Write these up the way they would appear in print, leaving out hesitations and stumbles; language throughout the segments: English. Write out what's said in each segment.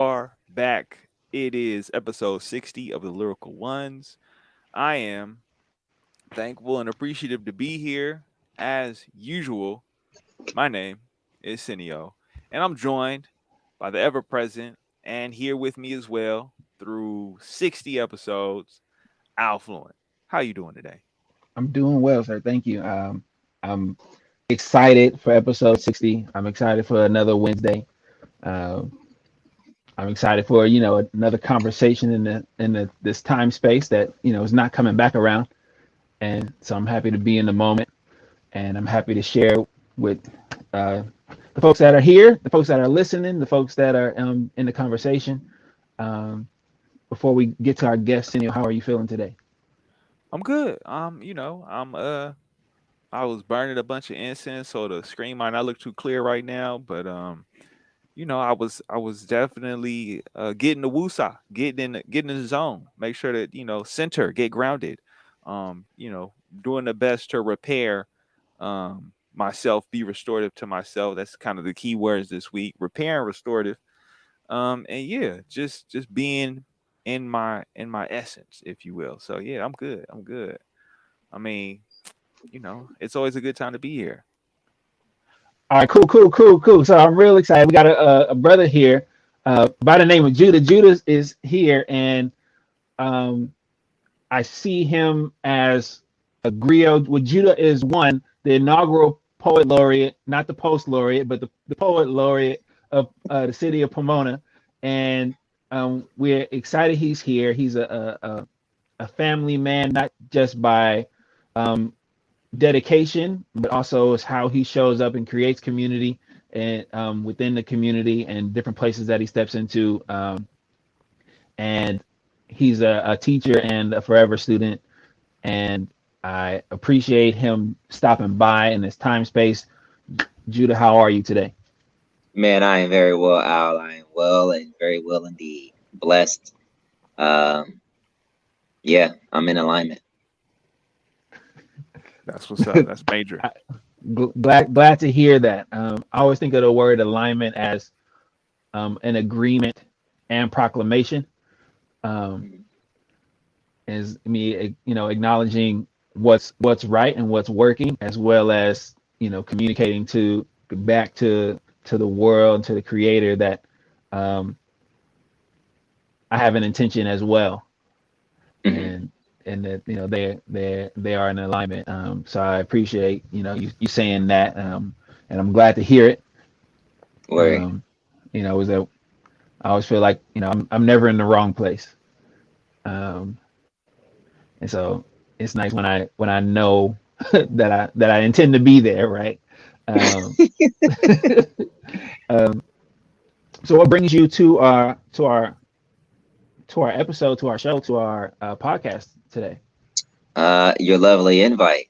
are back. It is episode 60 of the Lyrical Ones. I am thankful and appreciative to be here. As usual, my name is Cineo, and I'm joined by the ever present and here with me as well through 60 episodes, Alfluent. How you doing today? I'm doing well, sir. Thank you. I'm excited for episode 60. I'm excited for another Wednesday. Um, I'm excited for another conversation in the this time space that is not coming back around. And so I'm happy to be in the moment, and I'm happy to share with uh, the folks that are here, the folks that are listening, the folks that are in the conversation. Um, Before we get to our guests, how are you feeling today? I'm good. I was burning a bunch of incense, so the screen might not look too clear right now, but I was definitely getting the woosah, getting in the zone. Make sure that center, get grounded. Um, you know, doing the best to repair myself, be restorative to myself. That's kind of the key words this week: repair and restorative. And yeah, just being in my essence, if you will. So yeah, I'm good. I'm good. I mean, it's always a good time to be here. All right, cool. So I'm real excited. We got a brother here by the name of Judah. Judah is here, and um, I see him as a griot. Well, Judah is the inaugural poet laureate, not the post laureate, but the poet laureate of the city of Pomona. And we're excited he's here. He's a family man, not just by um, dedication, but also is how he shows up and creates community and within the community and different places that he steps into. And he's a teacher and a forever student. And I appreciate him stopping by in this time space. Judah, how are you today? Man, I am very well, Al. I am well and very well indeed. Blessed. Um, yeah, I'm in alignment. That's what's up. That's major. Glad to hear that. I always think of the word alignment as an agreement and proclamation. Um, Mhm. is me, acknowledging what's right and what's working, as well as communicating to back to the world, to the Creator, that um, I have an intention as well, Mhm. and that they are in alignment. So I appreciate you saying that, and I'm glad to hear it. Word. Um, it was a I always feel like I'm never in the wrong place. Um, and so it's nice when I know that I intend to be there, right? Um, um, so what brings you to our episode, to our show, to our podcast today? Your lovely invite.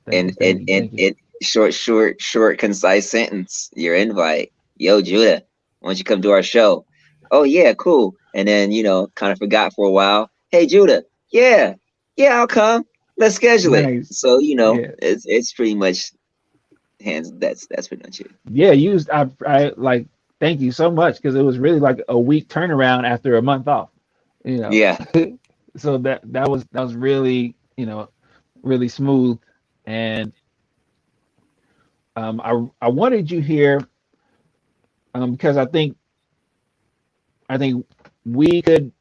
Thank you, And thank you, thank you. short, concise sentence. Your invite. Yo, Judah, why don't you come to our show? Oh yeah, cool. And then kind of forgot for a while. Hey, Judah. Yeah, yeah, I'll come. Let's schedule it. Nice. So Yeah, it's pretty much hands. That's pretty much it. yeah. I like. Thank you so much, because it was really like a week turnaround after a month off. You know, Yeah. so that was really really smooth. And I wanted you here because I think we could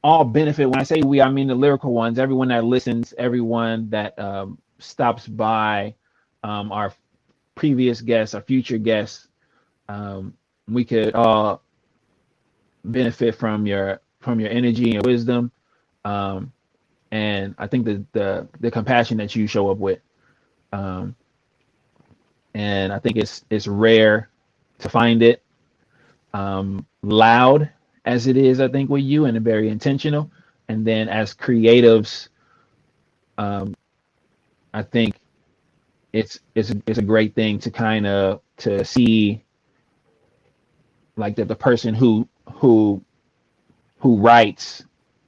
all benefit. When I say we, I mean the lyrical ones, everyone that listens, everyone that stops by, our previous guests, our future guests. Um, we could all benefit from your energy and your wisdom. Um, and I think the compassion that you show up with. Um, and I think it's rare to find it, loud as it is, I think, with you, and very intentional. And then as creatives, um, I think it's a great thing to kind of to see, like, that the person who writes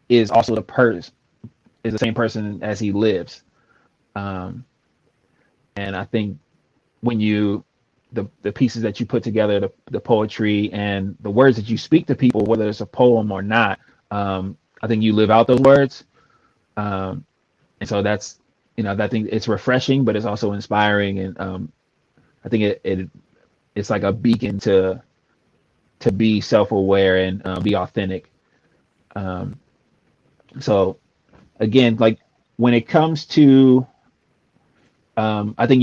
is also the same person as he lives. Um, and I think when you the pieces that you put together, the poetry and the words that you speak to people, whether it's a poem or not. I think you live out those words. And so that's, I think it's refreshing, but it's also inspiring. And I think it's like a beacon to be self-aware and be authentic. So again, like when it comes to, I think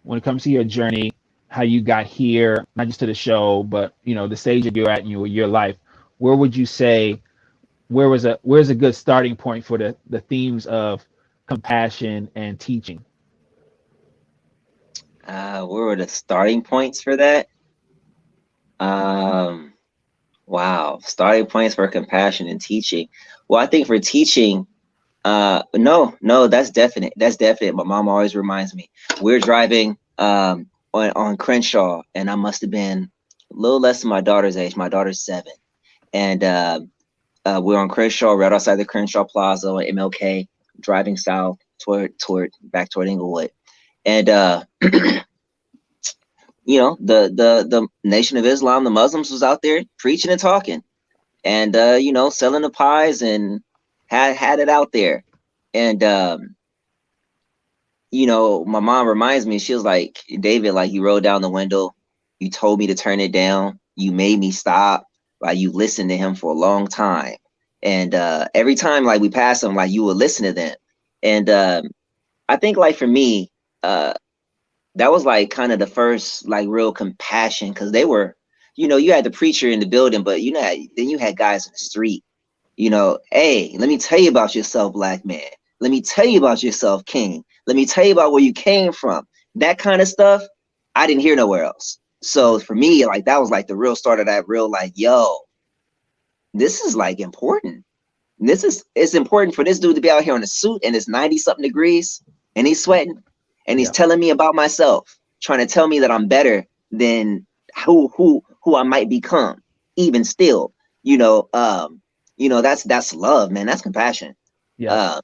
when it comes to your journey, how you got here, not just to the show, but the stage that you're at in your life, where would you say, where's a good starting point for the themes of compassion and teaching? Where were the starting points for that? Wow, starting points for compassion and teaching. Well, I think for teaching, no, that's definite. That's definite. My mom always reminds me. We're driving on Crenshaw, and I must have been a little less than my daughter's age. My daughter's 7, and we're on Crenshaw, right outside the Crenshaw Plaza on MLK, driving south back toward Inglewood, and the Nation of Islam, the Muslims, was out there preaching and talking, and selling the pies and had it out there. And my mom reminds me, she was like, David, like, you rolled down the window, you told me to turn it down, you made me stop, like, you listened to him for a long time. And every time, like, we pass him, like, you would listen to them. And I think, like, for me, that was like kind of the first like real compassion, because they were, you had the preacher in the building, but then you had guys in the street, hey, let me tell you about yourself, black man. Let me tell you about yourself, king. Let me tell you about where you came from. That kind of stuff, I didn't hear nowhere else. So for me, like, that was like the real start of that real, like, yo, this is like important. It's important for this dude to be out here in a suit and it's 90 something degrees and he's sweating and he's telling me about myself, trying to tell me that I'm better than who I might become. Even still, that's love, man. That's compassion. Yeah.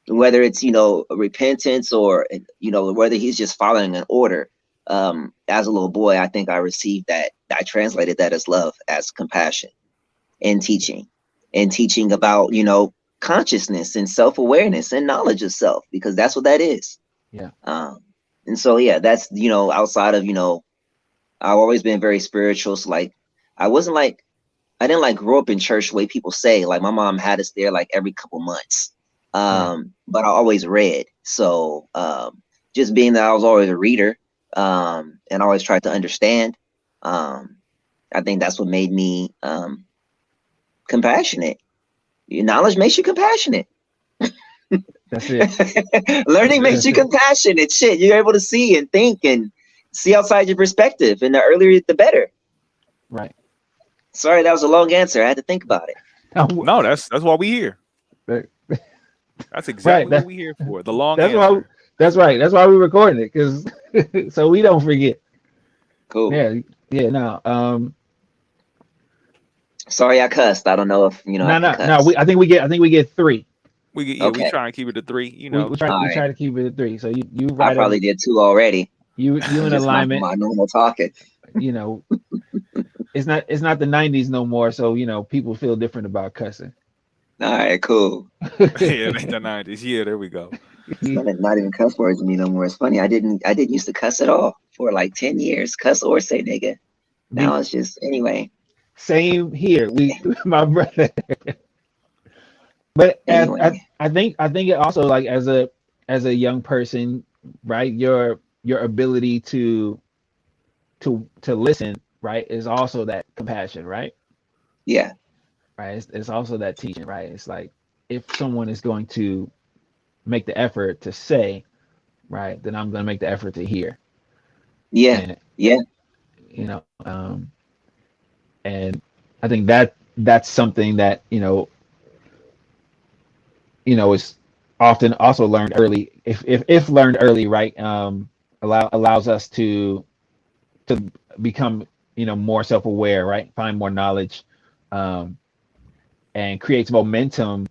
Whether it's repentance or whether he's just following an order. As a little boy, I think I received that. I translated that as love, as compassion, and teaching about consciousness and self-awareness and knowledge of self, because that's what that is. Yeah. And so that's outside of I've always been very spiritual. So like I didn't like grow up in church the way people say. Like my mom had us there like every couple months. But I always read. So just being that I was always a reader, and always tried to understand, I think that's what made me compassionate. Knowledge makes you compassionate. That's it. Learning makes you compassionate. Shit, you're able to see and think and see outside your perspective, and the earlier the better. Right. Sorry, that was a long answer. I had to think about it. No, that's why we here. That's exactly what we here for. The long answer. That's right. That's why we're recording it, because so we don't forget. Cool. Yeah. No. Sorry, I cussed. I don't know if No. I think we get 3. We try and keep it to 3. We try to keep it at 3. So you right. I probably did 2 already. You in alignment. My normal talking. It's not the 90s no more. So people feel different about cussing. All right, cool. Yeah, it ain't the 90s. Yeah, there we go. Not even cuss words to me no more. It's funny. I didn't used to cuss at all for like 10 years. Cuss or say nigga. Now it's just anyway. Same here. My brother. But anyway. I think it also, like, as a young person, right? Your ability to listen, right, is also that compassion, right? Yeah. Right. It's also that teaching, right? It's like if someone is going to make the effort to say, right, then I'm going to make the effort to hear. Yeah. And I think that's something that is often also learned early, if learned early, right? Allows us to become more self-aware, right? Find more knowledge, and creates momentum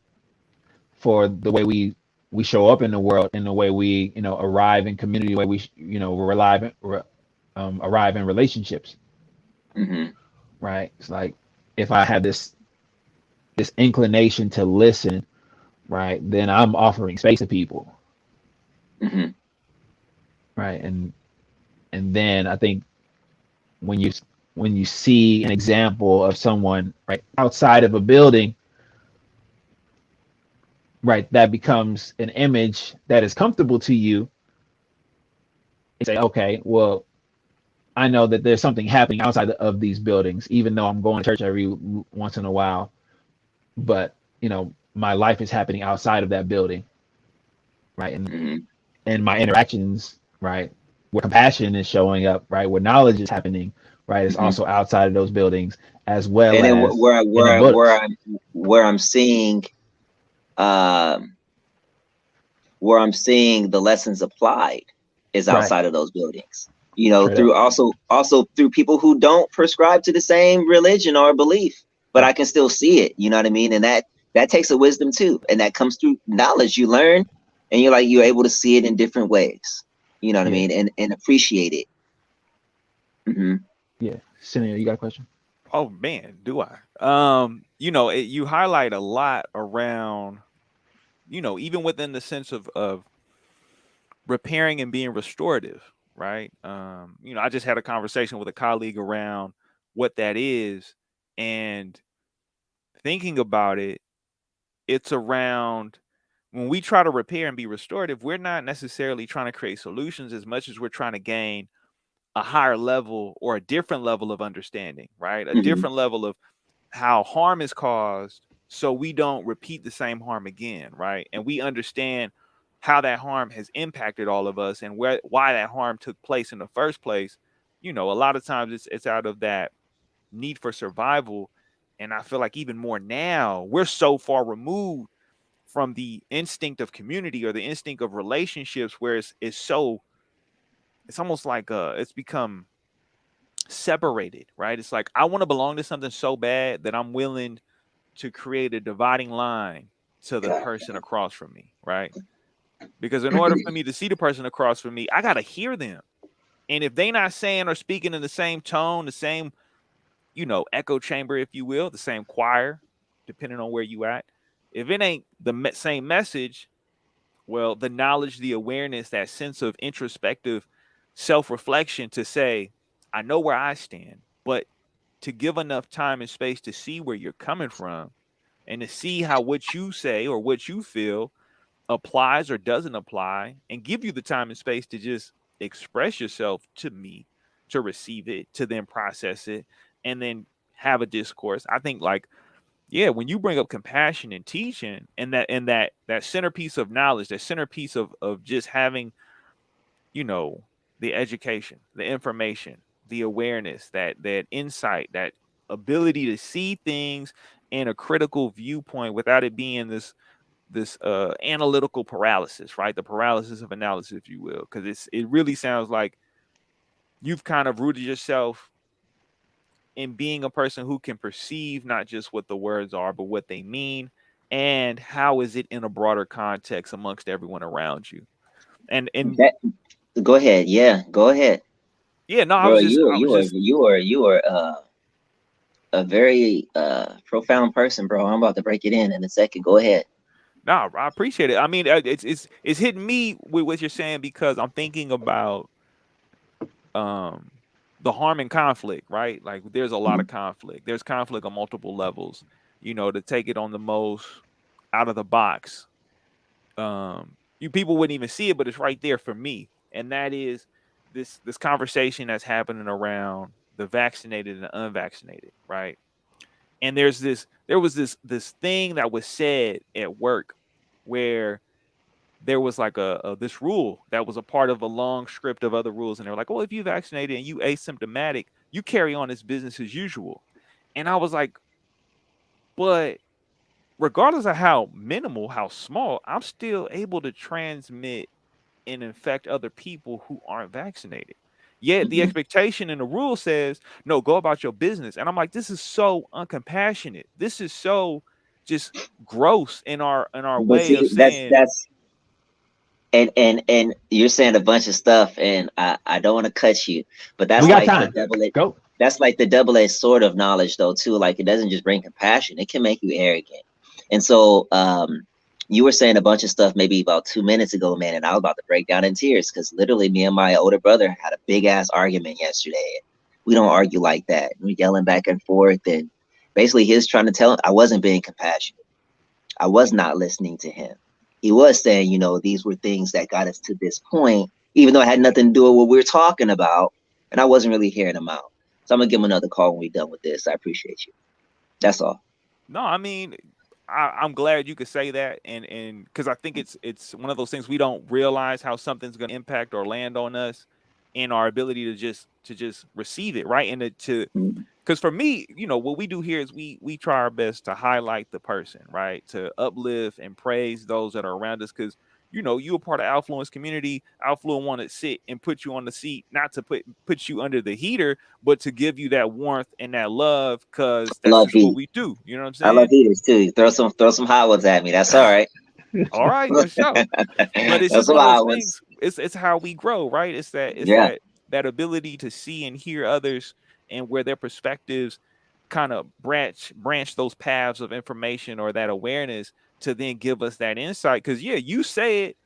for the way we show up in the world, in the way we arrive in community, the way we arrive in relationships, Mm-hmm. right? It's like if I have this inclination to listen, right, then I'm offering space to people, Mm-hmm. right? And then I think when you when you see an example of someone right outside of a building, right, that becomes an image that is comfortable to you, and say, okay, well, I know that there's something happening outside of these buildings, even though I'm going to church every once in a while, but my life is happening outside of that building, right? Mm-hmm. And my interactions, right, where compassion is showing up, right, where knowledge is happening, right, is Mm-hmm. also outside of those buildings, as well And then as in the books. where I'm seeing um where I'm seeing the lessons applied is Right. outside of those buildings. You know, Straight up. through also through people who don't prescribe to the same religion or belief, but Right. I can still see it. You know what I mean? And that takes a wisdom too, and that comes through knowledge you learn, and you're able to see it in different ways. You know what I Yeah. mean? And appreciate it. Mm-hmm. Yeah. Cynthia, you got a question? Oh man, do I? You highlight a lot around, even within the sense of repairing and being restorative, right? I just had a conversation with a colleague around what that is, and thinking about it, it's around when we try to repair and be restorative, we're not necessarily trying to create solutions as much as we're trying to gain a higher level or a different level of understanding, right? A Mm-hmm. different level of how harm is caused so we don't repeat the same harm again, right? And we understand how that harm has impacted all of us and why that harm took place in the first place. A lot of times it's out of that need for survival. And I feel like even more now, we're so far removed from the instinct of community or the instinct of relationships where it's almost like it's become separated, right? It's like I want to belong to something so bad that I'm willing to create a dividing line to the person across from me, right? Because in order for me to see the person across from me, I got to hear them. And if they not saying or speaking in the same tone, the same, echo chamber, if you will, the same choir, depending on where you at, if it ain't the same message, well, the knowledge, the awareness, that sense of introspective self-reflection to say, I know where I stand, but to give enough time and space to see where you're coming from and to see how what you say or what you feel applies or doesn't apply and give you the time and space to just express yourself to me, to receive it, to then process it, and then have a discourse. I think like, yeah, when you bring up compassion and teaching and that centerpiece of knowledge, that centerpiece of just having, you know, the education, the information, the awareness, that insight, that ability to see things in a critical viewpoint without it being this analytical paralysis, right? The paralysis of analysis, if you will, because it really sounds like you've kind of rooted yourself in being a person who can perceive not just what the words are, but what they mean, and how is it in a broader context amongst everyone around you. And That Go ahead. Yeah, go ahead, yeah, no, bro. I was just You are a very profound person, bro. I'm about to break it in a second. Go ahead. no, I appreciate it. I mean, it's hitting me with what you're saying because I'm thinking about um the harm and conflict, right? Like there's a lot of conflict. There's conflict on multiple levels. To take it on the most out of the box. You people wouldn't even see it, but it's right there for me. And that is this conversation that's happening around the vaccinated and the unvaccinated, right? And there was this thing that was said at work where there was like this rule that was a part of a long script of other rules, and they were like, "Oh, if you vaccinated and you asymptomatic, you carry on as business as usual." And I was like, "But regardless of how minimal, how small, I'm still able to transmit and infect other people who aren't vaccinated." Yet the Mhm. expectation in the rule says, "No, go about your business." And I'm like, "This is so uncompassionate. This is so just gross in our But way of see, saying." And you're saying a bunch of stuff, and I don't want to cut you, but We that's got like the time. double Go. that's like the double-edged sword of knowledge though too. Like it doesn't just bring compassion, it can make you arrogant. And so you were saying a bunch of stuff maybe about 2 minutes ago, man, and I was about to break down in tears because literally me and my older brother had a big ass argument yesterday. We don't argue like that. We're yelling back and forth, and basically he was trying to tell him I wasn't being compassionate. I was not listening to him. He was saying, these were things that got us to this point, even though it had nothing to do with what we were talking about. And I wasn't really hearing him out. So I'm going to give him another call when we're done with this. I appreciate you. That's all. No, I mean, I'm glad you could say that, and because I think it's one of those things we don't realize how something's going to impact or land on us, in our ability to just receive it, right, and to Mhm. because for me, what we do here is we try our best to highlight the person, right, to uplift and praise those that are around us, because you're a part of Affluence community. Affluent want to sit and put you on the seat, not to put you under the heater, but to give you that warmth and that love, because I that's love just what heat. we do. You know what I'm I love saying? heaters too. Throw some hot ones at me. That's all right. All right, for sure. But it's Throw just some one of those hot ones. things. It's how we grow, right? It's that it's Yeah. that that ability to see and hear others, and where their perspectives kind of branch those paths of information or that awareness to then give us that insight. Because yeah, you say it,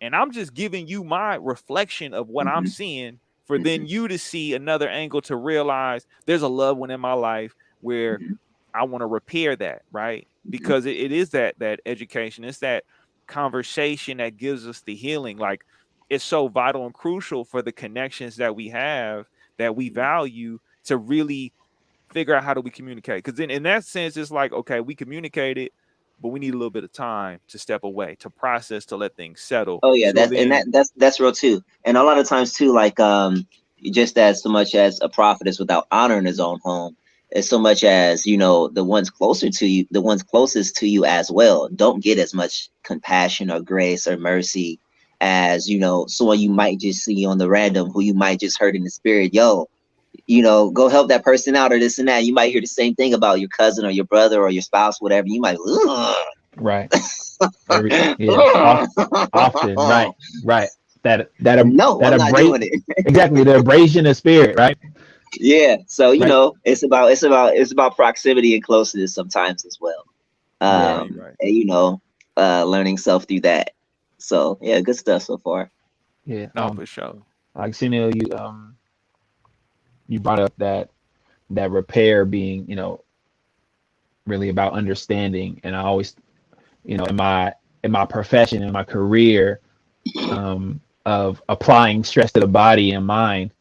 and I'm just giving you my reflection of what I'm Hmm. seeing, for Hmm. then you to see another angle, to realize there's a loved one in my life where Hmm. I want to repair that, right? Hmm. Because it is that education, it's that conversation that gives us the healing. Like, it's so vital and crucial for the connections that we have, that we value, to really figure out how do we communicate. Because then in that sense, it's like, okay, we communicated, but we need a little bit of time to step away, to process, to let things settle. Oh yeah, So that's and that then, that's real too. And a lot of times too, like just as so much as a prophet is without honor in his own home, as so much as the ones closer to you, the ones closest to you as well, don't get as much compassion or grace or mercy as someone you might just see on the random, who you might just heard in the spirit. Yo, go help that person out or this and that. You might hear the same thing about your cousin or your brother or your spouse, whatever. You might, ugh. Right. Yeah. Often. Right. Right. No, That I'm not abrade doing it. exactly the abrasion of spirit. Right. Yeah, so Right. it's about proximity and closeness sometimes as well. Yeah. right, right. And learning self through that. So yeah, good stuff so far. Yeah. No, for sure. Like Sunil, you brought up that repair being really about understanding, and I always in my profession, in my career, of applying stress to the body and mind,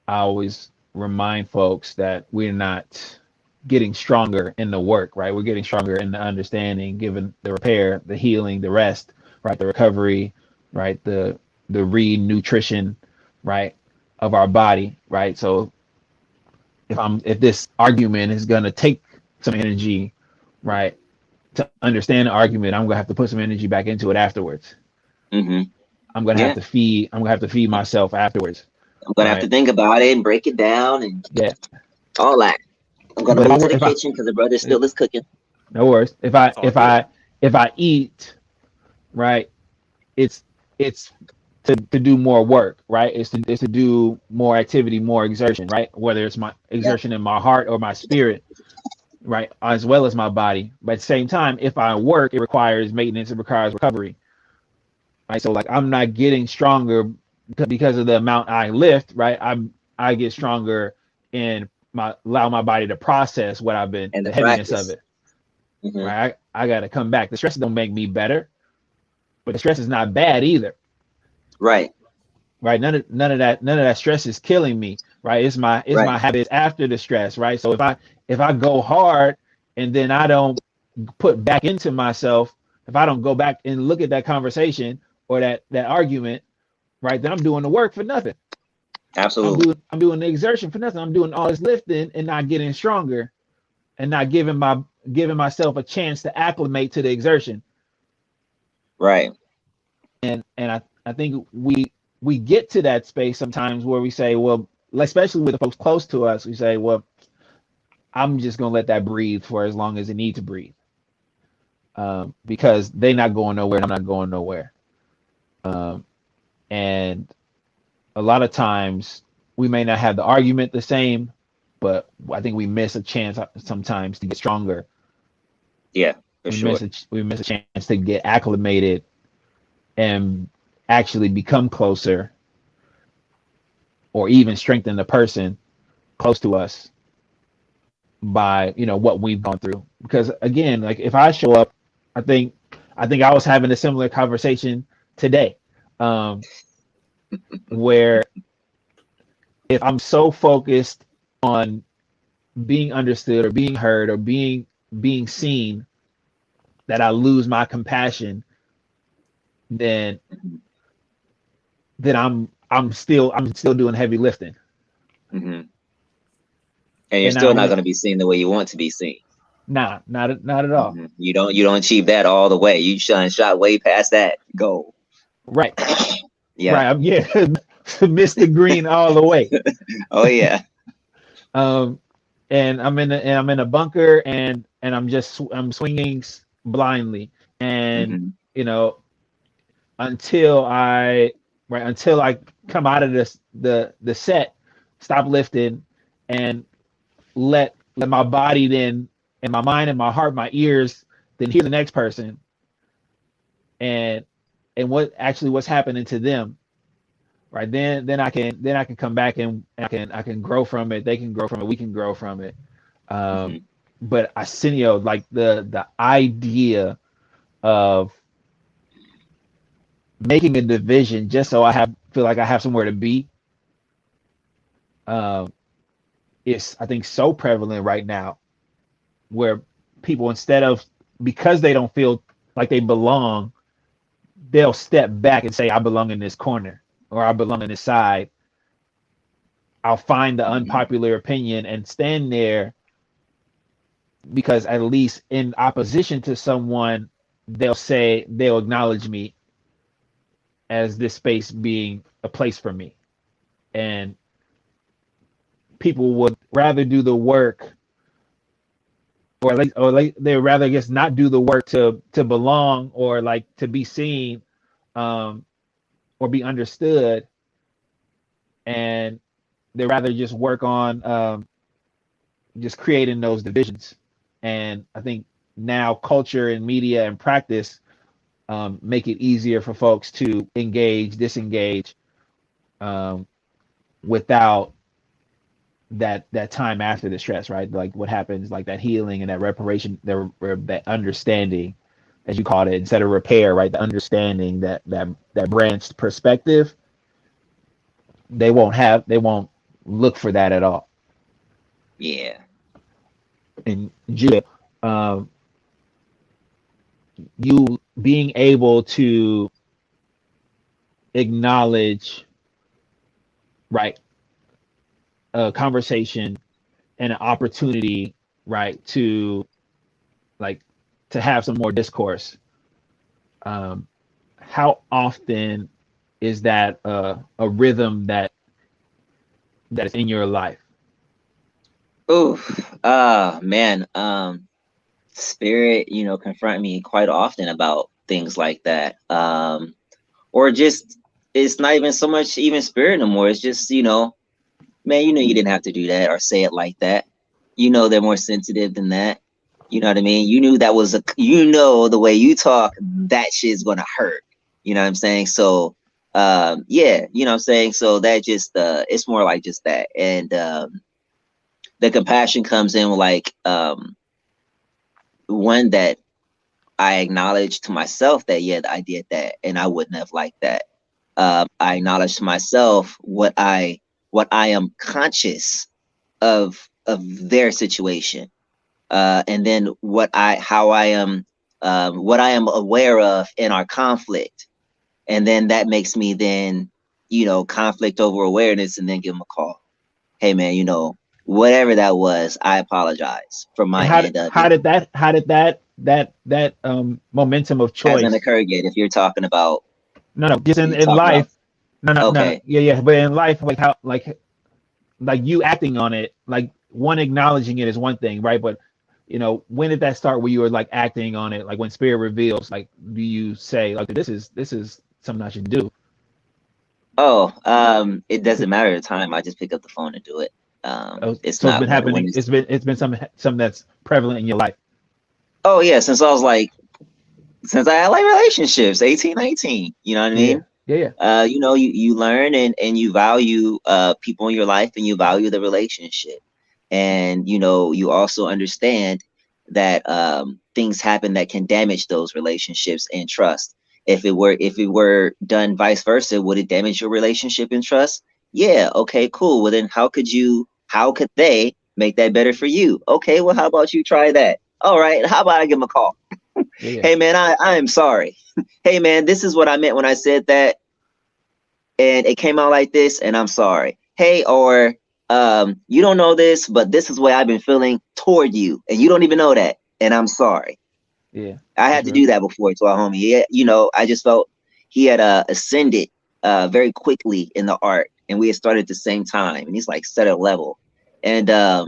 I always remind folks that we're not getting stronger in the work, right? We're getting stronger in the understanding, given the repair, the healing, the rest, right? The recovery, right? The re-nutrition, right, of our body, right? So if this argument is gonna take some energy, right, to understand the argument, I'm gonna have to put some energy back into it afterwards. Hmm. I'm gonna have Yeah, to feed. I'm gonna have to feed myself afterwards, I'm gonna have to right? think about it and break it down and Yeah. all that. I'm gonna But move to the if I kitchen because the brother still is cooking. no worries. It's all good. If I eat, right, it's it's to do more work, right? It's to do more activity, more exertion, right? Whether it's my Yeah. exertion in my heart or my spirit, right, as well as my body. But at the same time, if I work, it requires maintenance, it requires recovery, right? So like I'm not getting stronger because of the amount I lift, right? I get stronger and allow my body to process what I've been, And the the heaviness of practice. it, Hmm. right? I got to come back. The stress don't make me better, but the stress is not bad either, Right. right? None of that stress is killing me, right? It's my Right. habits after the stress, right? So if I go hard and then I don't put back into myself, if I don't go back and look at that conversation or that argument, right, then I'm doing the work for nothing. Absolutely. I'm doing the exertion for nothing. I'm doing all this lifting and not getting stronger and not giving myself a chance to acclimate to the exertion. Right. And I think we get to that space sometimes where we say, well, especially with the folks close to us, we say, well, I'm just gonna let that breathe for as long as it needs to breathe, because they're not going nowhere and I'm not going nowhere. And a lot of times we may not have the argument the same, but I think we miss a chance sometimes to get stronger. Yeah, for We sure. miss a chance to get acclimated and actually become closer, or even strengthen the person close to us by what we've gone through. Because again, like if I show up, I think I was having a similar conversation today, um, where if I'm so focused on being understood or being heard or being seen that I lose my compassion, then Hmm. I'm still doing heavy lifting. Hmm. And you're And still not I going to be seen the way you want to be seen. nah, not at all. Hmm. You don't achieve that all the way. You shot way past that goal. Right, Yeah. right. Yeah, Mr. Green all the way. Oh yeah. Um, and I'm in a bunker, and I'm swinging blindly, and Hmm. you know until I until I come out of the set, stop lifting, and let my body then, and my mind and my heart, my ears, then hear the next person, and what's happening to them. Right, then I can come back, and I can grow from it. They can grow from it. We can grow from it. Um, Hmm. but Arsenio, like the idea of making a division just so I have feel like I have somewhere to be, um, is, I think, so prevalent right now, where people, instead of, because they don't feel like they belong, they'll step back and say, I belong in this corner, or I belong in this side. I'll find the Hmm. unpopular opinion and stand there, because at least in opposition to someone, they'll acknowledge me as this space being a place for me. And people would rather do the work, or they would rather, I guess, not do the work to belong, or like to be seen, um, or be understood, and they rather just work on, just creating those divisions. And I think now culture and media and practice, make it easier for folks to engage, disengage, um, without that time after the stress, right? Like what happens, like that healing and that reparation, that understanding, as you called it, instead of repair, right? The understanding, that branched perspective, they won't look for that at all. Yeah. And Judah, um, you being able to acknowledge, right, a conversation and an opportunity, right, to, like, to have some more discourse. Um, how often is that a rhythm that is in your life? Oh, man. Spirit, confront me quite often about things like that. Or just, it's not even so much even spirit no more. It's just, man, you didn't have to do that or say it like that. They're more sensitive than that. You know what I mean? You knew that was the way you talk, that shit's gonna hurt. You know what I'm saying? So, yeah, you know what I'm saying? So that just, it's more like just that. And, the compassion comes in, like, one that I acknowledge to myself that, yeah, I did that and I wouldn't have liked that. I acknowledge to myself what I am conscious of their situation, and then what I am aware of in our conflict, and then that makes me then, conflict over awareness, and then give them a call. Hey man, whatever that was, I apologize from And my how end of how it. did that momentum of Hasn't choice? occurred yet. If you're talking about, No, no, just in, you're in talking about, life. No, no, no, no. okay. Yeah, yeah. But in life, like how, like you acting on it, like one acknowledging it is one thing, right? But when did that start where you were like acting on it? Like when spirit reveals, like do you say, like, this is something I should do? Oh, it doesn't matter the time. I just pick up the phone and do it. Oh, It's so it's not been when happening. it's. It's been something that's prevalent in your life. Oh yeah, since I was like, since I had like relationships, 18, 19. You know what I Yeah, mean? yeah, yeah. You know, you learn and you value people in your life, and you value the relationship, and you know you also understand that things happen that can damage those relationships and trust. If it were done vice versa, would it damage your relationship and trust? Yeah. Okay. Cool. Well, then how could they make that better for you? Okay. Well, how about you try that? All right. How about I give them a call? Yeah, yeah. Hey man, I am sorry. Hey man, this is what I meant when I said that, and it came out like this, and I'm sorry. Hey, or you don't know this, but this is the way I've been feeling toward you, and you don't even know that, and I'm sorry. Yeah, I that's had to real. do that before to our homie. Yeah, you know, I just felt he had ascended very quickly in the art, and we had started at the same time, and he's like set a level. And I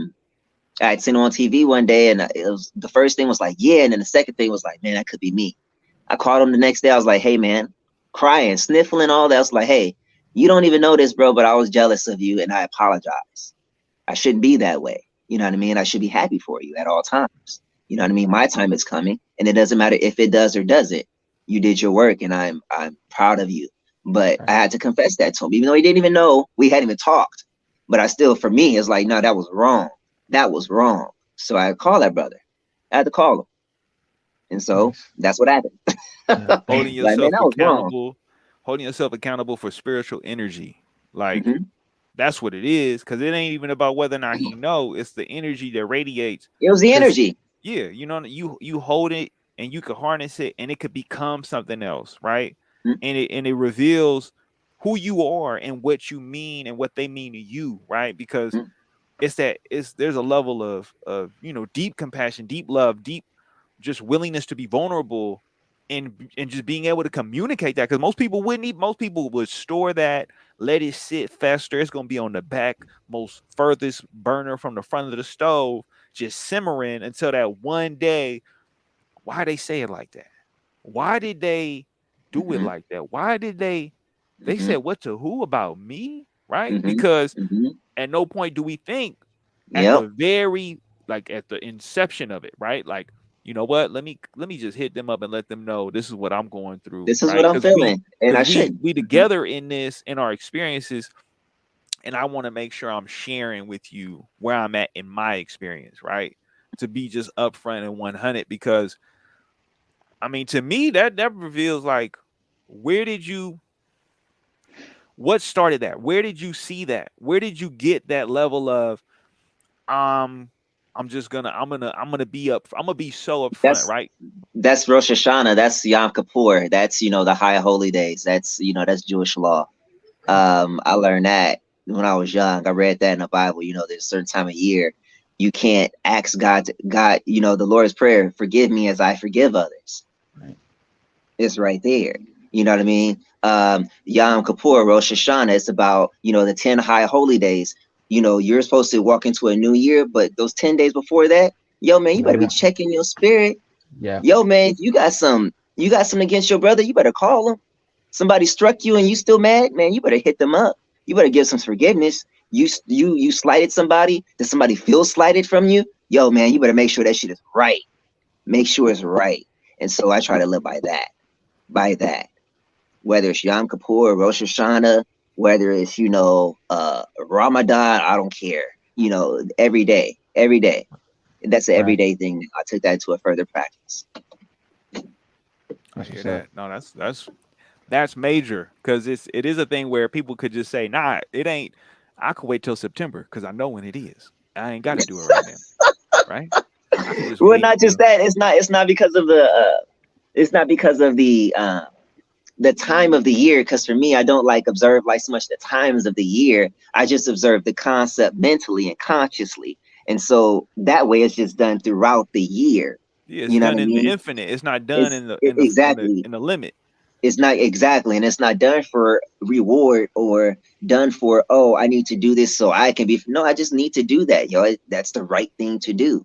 had seen him on TV one day, and it was the first thing was like, yeah, and then the second thing was like, man, that could be me. I called him the next day. I was like, hey, man, crying, sniffling, all that. I was like, hey, you don't even know this, bro, but I was jealous of you, and I apologize. I shouldn't be that way. You know what I mean? I should be happy for you at all times. You know what I mean? My time is coming, and it doesn't matter if it does or doesn't. You did your work, and I'm proud of you. But I Right. had to confess that to him, even though he didn't even know we hadn't even talked. But I still, for me, it's like, no, that was wrong. That was wrong. So I called that brother. I had to call him, and so Nice. that's what happened. Nice. Holding Like, man, yourself that was wrong. accountable, holding yourself accountable for spiritual energy. Like Hmm. that's what it is, because it ain't even about whether or not he know. It's the energy that radiates. It was the Because energy. yeah, you know, you hold it and you can harness it, and it could become something else, right? And it reveals who you are and what you mean and what they mean to you, right? Because Mhm. it's there's a level of deep compassion, deep love, deep just willingness to be vulnerable, and just being able to communicate that, because most people would store that, let it sit, fester. It's going to be on the back most furthest burner from the front of the stove, just simmering until that one day. Why they say it like that? Why did they do it Mhm. like that? Why did they said Mhm. what to who about me, right? Mhm. Because Mhm. at no point do we think at Yep. the very, like at the inception of it, right? Like, you know what? Let me just hit them up and let them know this is what I'm going through, This is what right? I'm feeling, and I Because we should. we Mhm. together in this, in our experiences, and I want to make sure I'm sharing with you where I'm at in my experience, right? To be just upfront and 100, because I mean, to me, that reveals like, where did you what started that? Where did you see that? Where did you get that level of um I'm gonna be so upfront, That's right? that's Rosh Hashanah. That's Yom Kippur. That's the high holy days. That's Jewish law. I learned that when I was young. I read that in the Bible. There's a certain time of year you can't ask God. The Lord's prayer: "Forgive me as I forgive others." Right. It's right there. You know what I mean? Yom Kippur, Rosh Hashanah, it's about, the 10 high holy days. You're supposed to walk into a new year, but those 10 days before that, yo, man, you better be Yeah. checking your spirit. Yeah. Yo, man, you got something against your brother, you better call him. Somebody struck you and you still mad, man, you better hit them up. You better give some forgiveness. You slighted somebody. Did somebody feel slighted from you? Yo, man, you better make sure that shit is right. Make sure it's right. And so I try to live by that, whether it's Yom Kippur, Rosh Hashanah, whether it's Ramadan, I don't care. Every day. That's an Right. everyday thing. I took that to a further practice. I That's hear what's up. that. No, that's major, because it is a thing where people could just say, nah, it ain't. I could wait till September because I know when it is. I ain't got to do it right now, right? I could just Well, wait not just till. that. It's not because of the time of the year. Because for me, I don't like observe like so much the times of the year. I just observe the concept mentally and consciously, and so that way it's just done throughout the year. Yeah, it's You know what done I in the mean? infinite. It's not done It's in the it, in the in the exactly in the limit. It's not exactly, and it's not done for reward or done for, oh, I need to do this so I can be. No, I just need to do that, yo. That's the right thing to do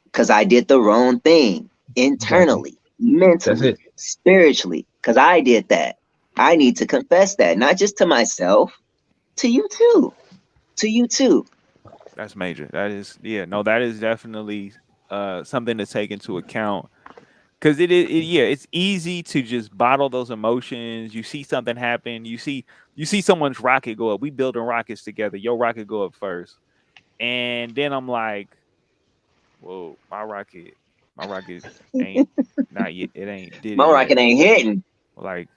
because I did the wrong thing Exactly. internally, That's mentally, it. spiritually, because I did that. I need to confess that, not just to myself, to you too. To you too. That's major. That is, yeah, no, that is definitely something to take into account. Cause yeah, it's easy to just bottle those emotions. You see something happen, you see someone's rocket go up. We building rockets together. Your rocket go up first. And then I'm like, whoa, my rocket ain't not yet. It ain't did it My yet. rocket ain't hitting. Like,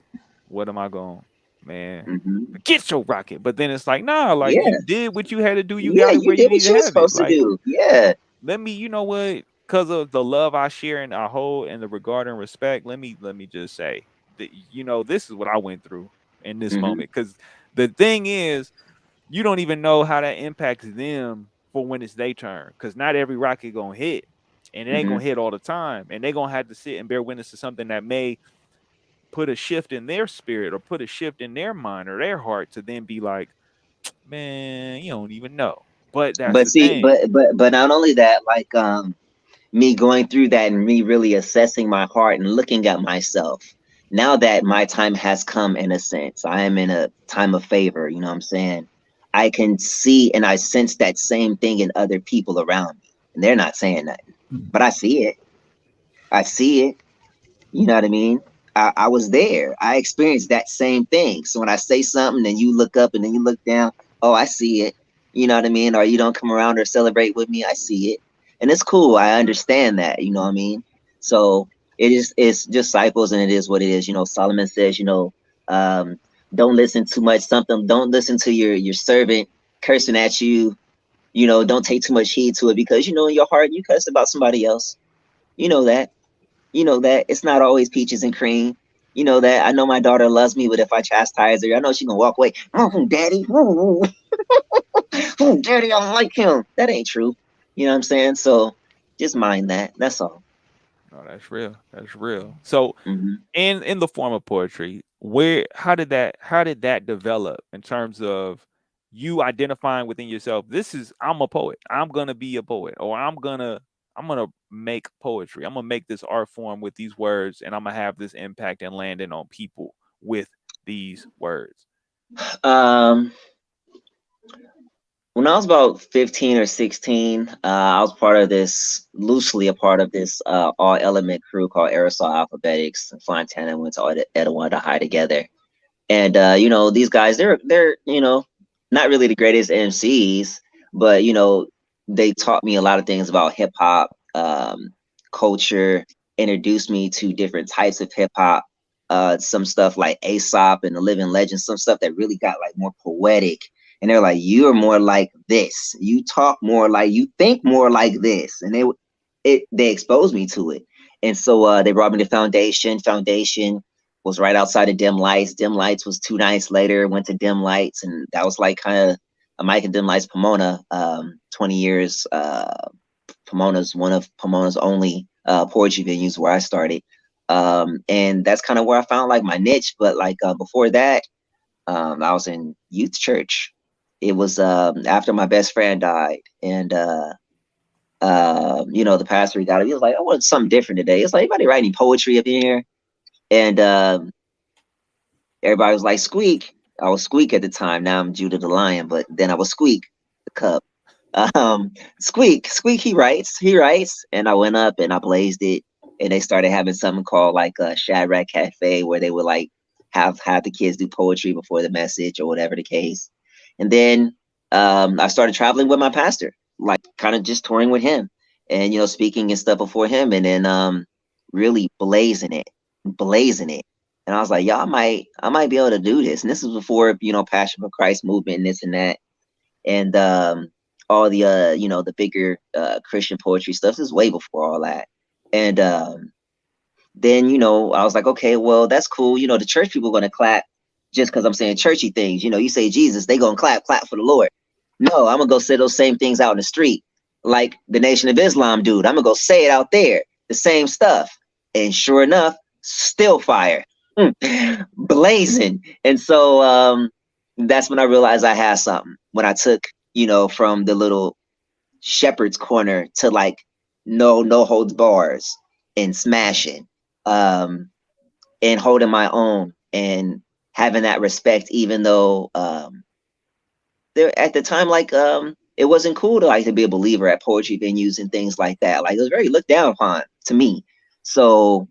what am I going, man? Hmm. Get your rocket. But then it's like, nah, like Yeah, you did what you had to do. You yeah, got it you where you did need what to you were have it. supposed to Like, do. Yeah. let me, you know what? Because of the love I share and I hold and the regard and respect, let me just say that this is what I went through in this Hmm. moment. Because the thing is, you don't even know how that impacts them for when it's their turn. Because not every rocket gonna hit, and it ain't Hmm. gonna hit all the time, and they gonna have to sit and bear witness to something that may put a shift in their spirit or put a shift in their mind or their heart to then be like, man, you don't even know. But that's But the see, thing. but not only that, like me going through that and me really assessing my heart and looking at myself. Now that my time has come, in a sense, I am in a time of favor. You know what I'm saying? I can see and I sense that same thing in other people around me, and they're not saying nothing, but I see it. I see it. You know what I mean? I was there. I experienced that same thing. So when I say something and you look up and then you look down, oh, I see it. You know what I mean? Or you don't come around or celebrate with me, I see it. And it's cool. I understand that. You know what I mean? So it's just cycles and it is what it is. You know, Solomon says, um, don't listen too much something. Don't listen to your servant cursing at you. You know, don't take too much heed to it because you know in your heart you cuss about somebody else. You know that. You know that it's not always peaches and cream. You know that I know my daughter loves me, but if I chastise her, I know she gonna walk away. Oh, daddy, oh, daddy, I don't like him. That ain't true. You know what I'm saying? So just mind that. That's all. No, that's real. That's real. So, Hmm. in the form of poetry, where how did that develop in terms of you identifying within yourself? This is I'm a poet. I'm gonna be a poet, or I'm gonna make poetry. I'm gonna make this art form with these words, and I'm gonna have this impact and landing on people with these words. Um, when I was about 15 or 16, I was part of this, loosely a part of this all element crew called Aerosol Alphabetics. Fontana went to Etowah to high together. And these guys, they're not really the greatest MCs, but they taught me a lot of things about hip hop culture, introduced me to different types of hip hop, some stuff like Aesop and the Living Legend, some stuff that really got like more poetic. And they're like, you're more like this, you talk more like, you think more like this. And they exposed me to it. And so they brought me to Foundation was right outside of Dim Lights. Dim Lights was 2 nights later, went to Dim Lights, and that was like kind of a Mike and Dim Lights Pomona, 20 years. Pomona's one of Pomona's only poetry venues where I started. And that's kind of where I found like my niche. But like before that, I was in youth church. It was after my best friend died, and the pastor he got it. He was like, "I want something different today." It's like, anybody writing poetry up in here? And everybody was like, Squeak. I was Squeak at the time. Now I'm Judah the Lion, but then I was Squeak the Cub. Squeak. He writes, and I went up and I blazed it, and they started having something called like a Shadrach Cafe where they would like have the kids do poetry before the message or whatever the case. And then I started traveling with my pastor, like kind of just touring with him, and speaking and stuff before him, and then really blazing it. And I was like, y'all I might be able to do this. And this was before, Passion for Christ movement and this and that. And all the the bigger Christian poetry stuff. This is way before all that. And then, I was like, okay, well, that's cool. The church people are gonna clap just because I'm saying churchy things. You say Jesus, they gonna clap for the Lord. No, I'm gonna go say those same things out in the street, like the Nation of Islam dude. I'm gonna go say it out there, the same stuff. And sure enough, still fire. Blazing. And so that's when I realized I had something. When I took, from the little shepherd's corner to like no holds bars and smashing, um, and holding my own and having that respect, even though there at the time, like it wasn't cool to like to be a believer at poetry venues and things like that. Like it was very looked down upon to me. So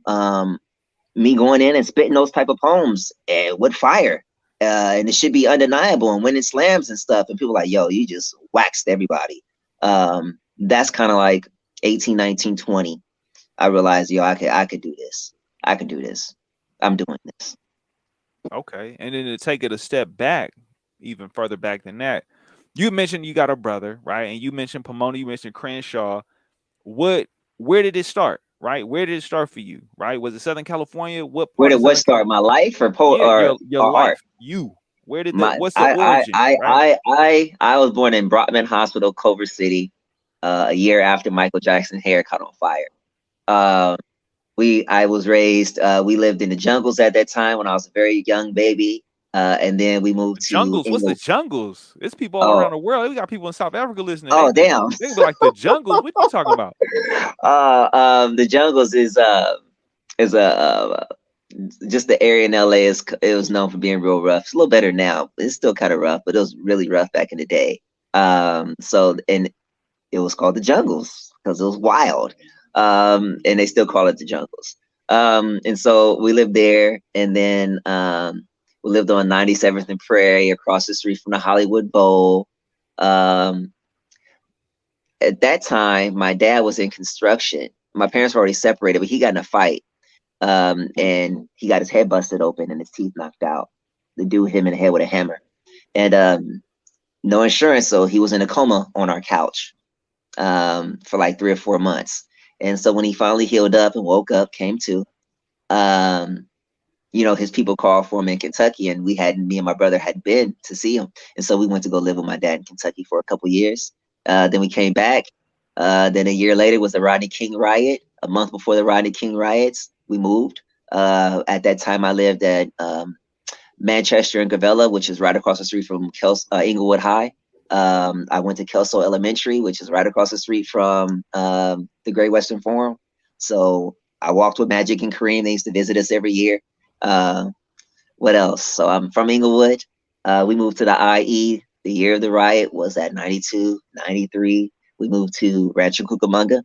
me going in and spitting those type of poems with fire. And it should be undeniable and winning slams and stuff. And people like, yo, you just waxed everybody. That's kind of like 18, 19, 20. I realized, yo, I could do this. I could do this. I'm doing this. Okay. And then to take it a step back, even further back than that, you mentioned you got a brother, right? And you mentioned Pomona, you mentioned Crenshaw. What where did it start? Right? Where did it start for you? Right? Was it Southern California? What Where part did of what Southern start? California? My life or Yeah, your or art? life. You. Where did the My what's the origin? Right? I was born in Brockman Hospital, Culver City, a year after Michael Jackson's hair caught on fire. Uh, I was raised. We lived in the jungles at that time when I was a very young baby, and then we moved to Jungles. What's the England. jungles? It's people all Oh, around the world. We got people in South Africa listening. oh, damn. They be like the jungles. What you talking about? The jungles is a just the area in LA is it was known for being real rough. It's a little better now. It's still kind of rough, but it was really rough back in the day. So and it was called the jungles because it was wild. And they still call it the jungles. And so we lived there, and then we lived on 97th and Prairie, across the street from the Hollywood Bowl. Um, at that time, my dad was in construction. My parents were already separated, but he got in a fight, and he got his head busted open and his teeth knocked out. The dude hit him in the head with a hammer, and no insurance, so he was in a coma on our couch for like 3 or 4 months. And so when he finally healed up and woke up, came to, um, his people called for him in Kentucky, and me and my brother had been to see him. And so we went to go live with my dad in Kentucky for a couple years. Then we came back. Then a year later was the Rodney King riot. A month before the Rodney King riots, we moved. At that time, I lived at Manchester and Gavella, which is right across the street from Inglewood High. I went to Kelso Elementary, which is right across the street from the Great Western Forum. So I walked with Magic and Kareem. They used to visit us every year. Uh, what else? So I'm from Inglewood. We moved to the IE. The year of the riot was at 92, 93. We moved to Rancho Cucamonga.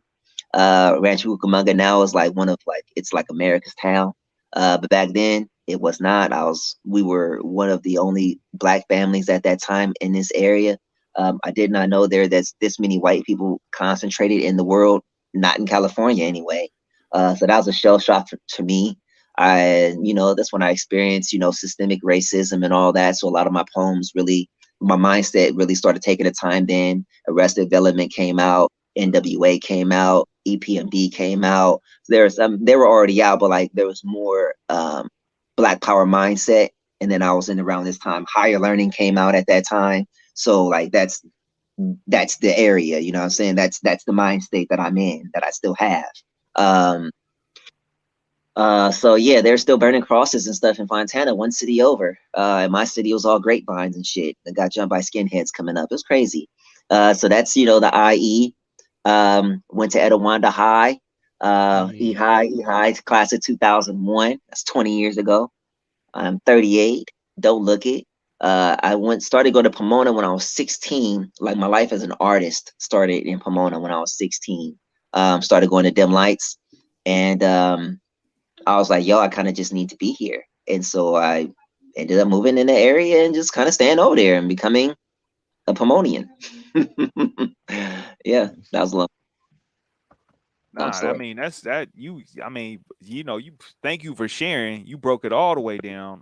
Rancho Cucamonga now is like it's like America's town. But back then it was not. We were one of the only black families at that time in this area. I did not know there's this many white people concentrated in the world, not in California anyway. So that was a shell shock to me. That's when I experienced, systemic racism and all that. So a lot of my mindset really started taking a time then. Arrested Development came out, NWA came out, EPMD came out. They were already out, but like there was more Black Power mindset. And then I was in around this time, Higher Learning came out at that time. So like that's the area, you know what I'm saying? That's the mind state that I'm in, that I still have. So yeah, they're still burning crosses and stuff in Fontana, one city over. And my city was all grapevines and shit. They got jumped by skinheads coming up. It was crazy. So that's the IE. Went to Etowanda High. E High, class of 2001. That's 20 years ago. I'm 38. Don't look it. Started going to Pomona when I was 16. Like my life as an artist started in Pomona when I was 16. Started going to Dim Lights, and I was like, yo, I kind of just need to be here. And so I ended up moving in the area and just kind of staying over there and becoming a Pomonian. Yeah, that was a long Nah, I story. mean that's that you. I mean, you. Thank you for sharing. You broke it all the way down.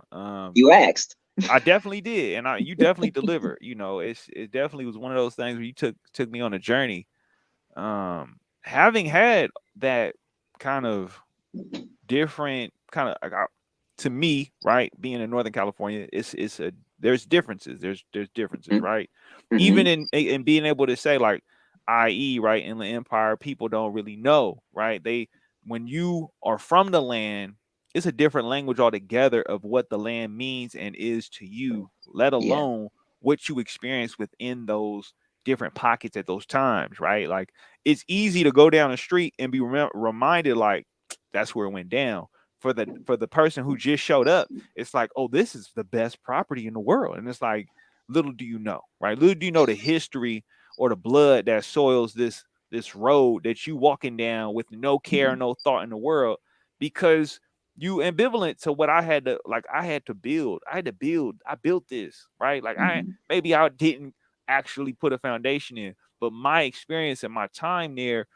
You asked. I definitely did, and you definitely delivered. It definitely was one of those things where you took me on a journey. Having had that kind of different kind of to me, right? Being in Northern California, there's differences. There's differences, right? Mm-hmm. Even in being able to say like, i.e., right, in the empire, people don't really know, right? When you are from the land, it's a different language altogether of what the land means and is to you, let Yeah. alone what you experience within those different pockets at those times, right? Like it's easy to go down the street and be reminded like that's where it went down. for the person who just showed up, it's like, oh, this is the best property in the world. And it's like, little do you know, right? Little do you know the history or the blood that soils this road that you walking down with no care, no thought in the world, because you ambivalent to what I had to like. I had to build. I had to build. I built this, right? Like maybe I didn't actually put a foundation in, but my experience and my time there,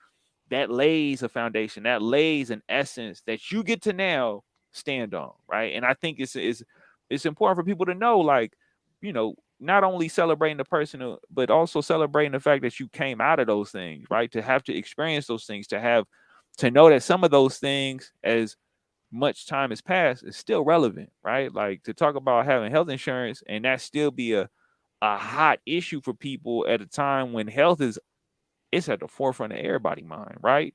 that lays a foundation, that lays an essence that you get to now stand on, right? And I think it's important for people to know, like, not only celebrating the person, but also celebrating the fact that you came out of those things, right? To have to experience those things, to know that some of those things, as much time has passed, is still relevant, right? Like to talk about having health insurance and that still be a hot issue for people at a time when health is it's at the forefront of everybody's mind, right?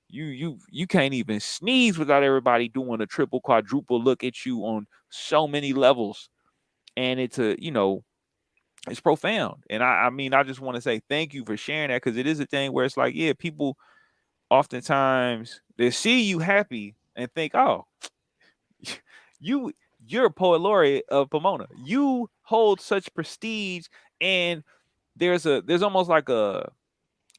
You can't even sneeze without everybody doing a triple quadruple look at you on so many levels. And it's profound. And I mean, I just want to say thank you for sharing that, because it is a thing where it's like, yeah, people oftentimes they see you happy and think, oh, you you're a poet laureate of Pomona. You hold such prestige, and there's almost like a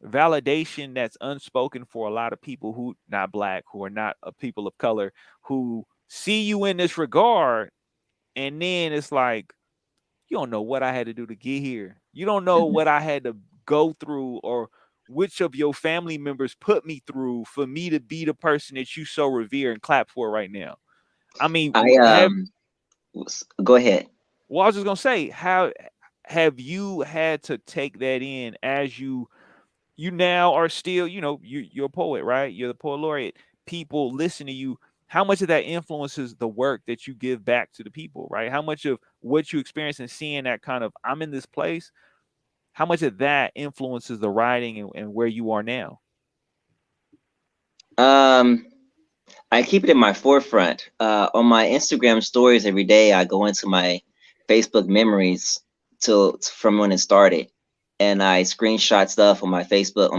validation that's unspoken for a lot of people who not black, who are not a people of color, who see you in this regard, and then it's like, you don't know what I had to do to get here. You don't know what I had to go through, or which of your family members put me through for me to be the person that you so revere and clap for right now. I mean, I have go ahead. well, I was just gonna say, how have you had to take that in as you now are still, you're a poet, right? You're the poet laureate. People listen to you. How much of that influences the work that you give back to the people, right? How much of what you experience and seeing that kind of, I'm in this place, how much of that influences the writing and where you are now? Um, I keep it in my forefront. On my Instagram stories every day, I go into my Facebook memories from when it started, and I screenshot stuff on my Facebook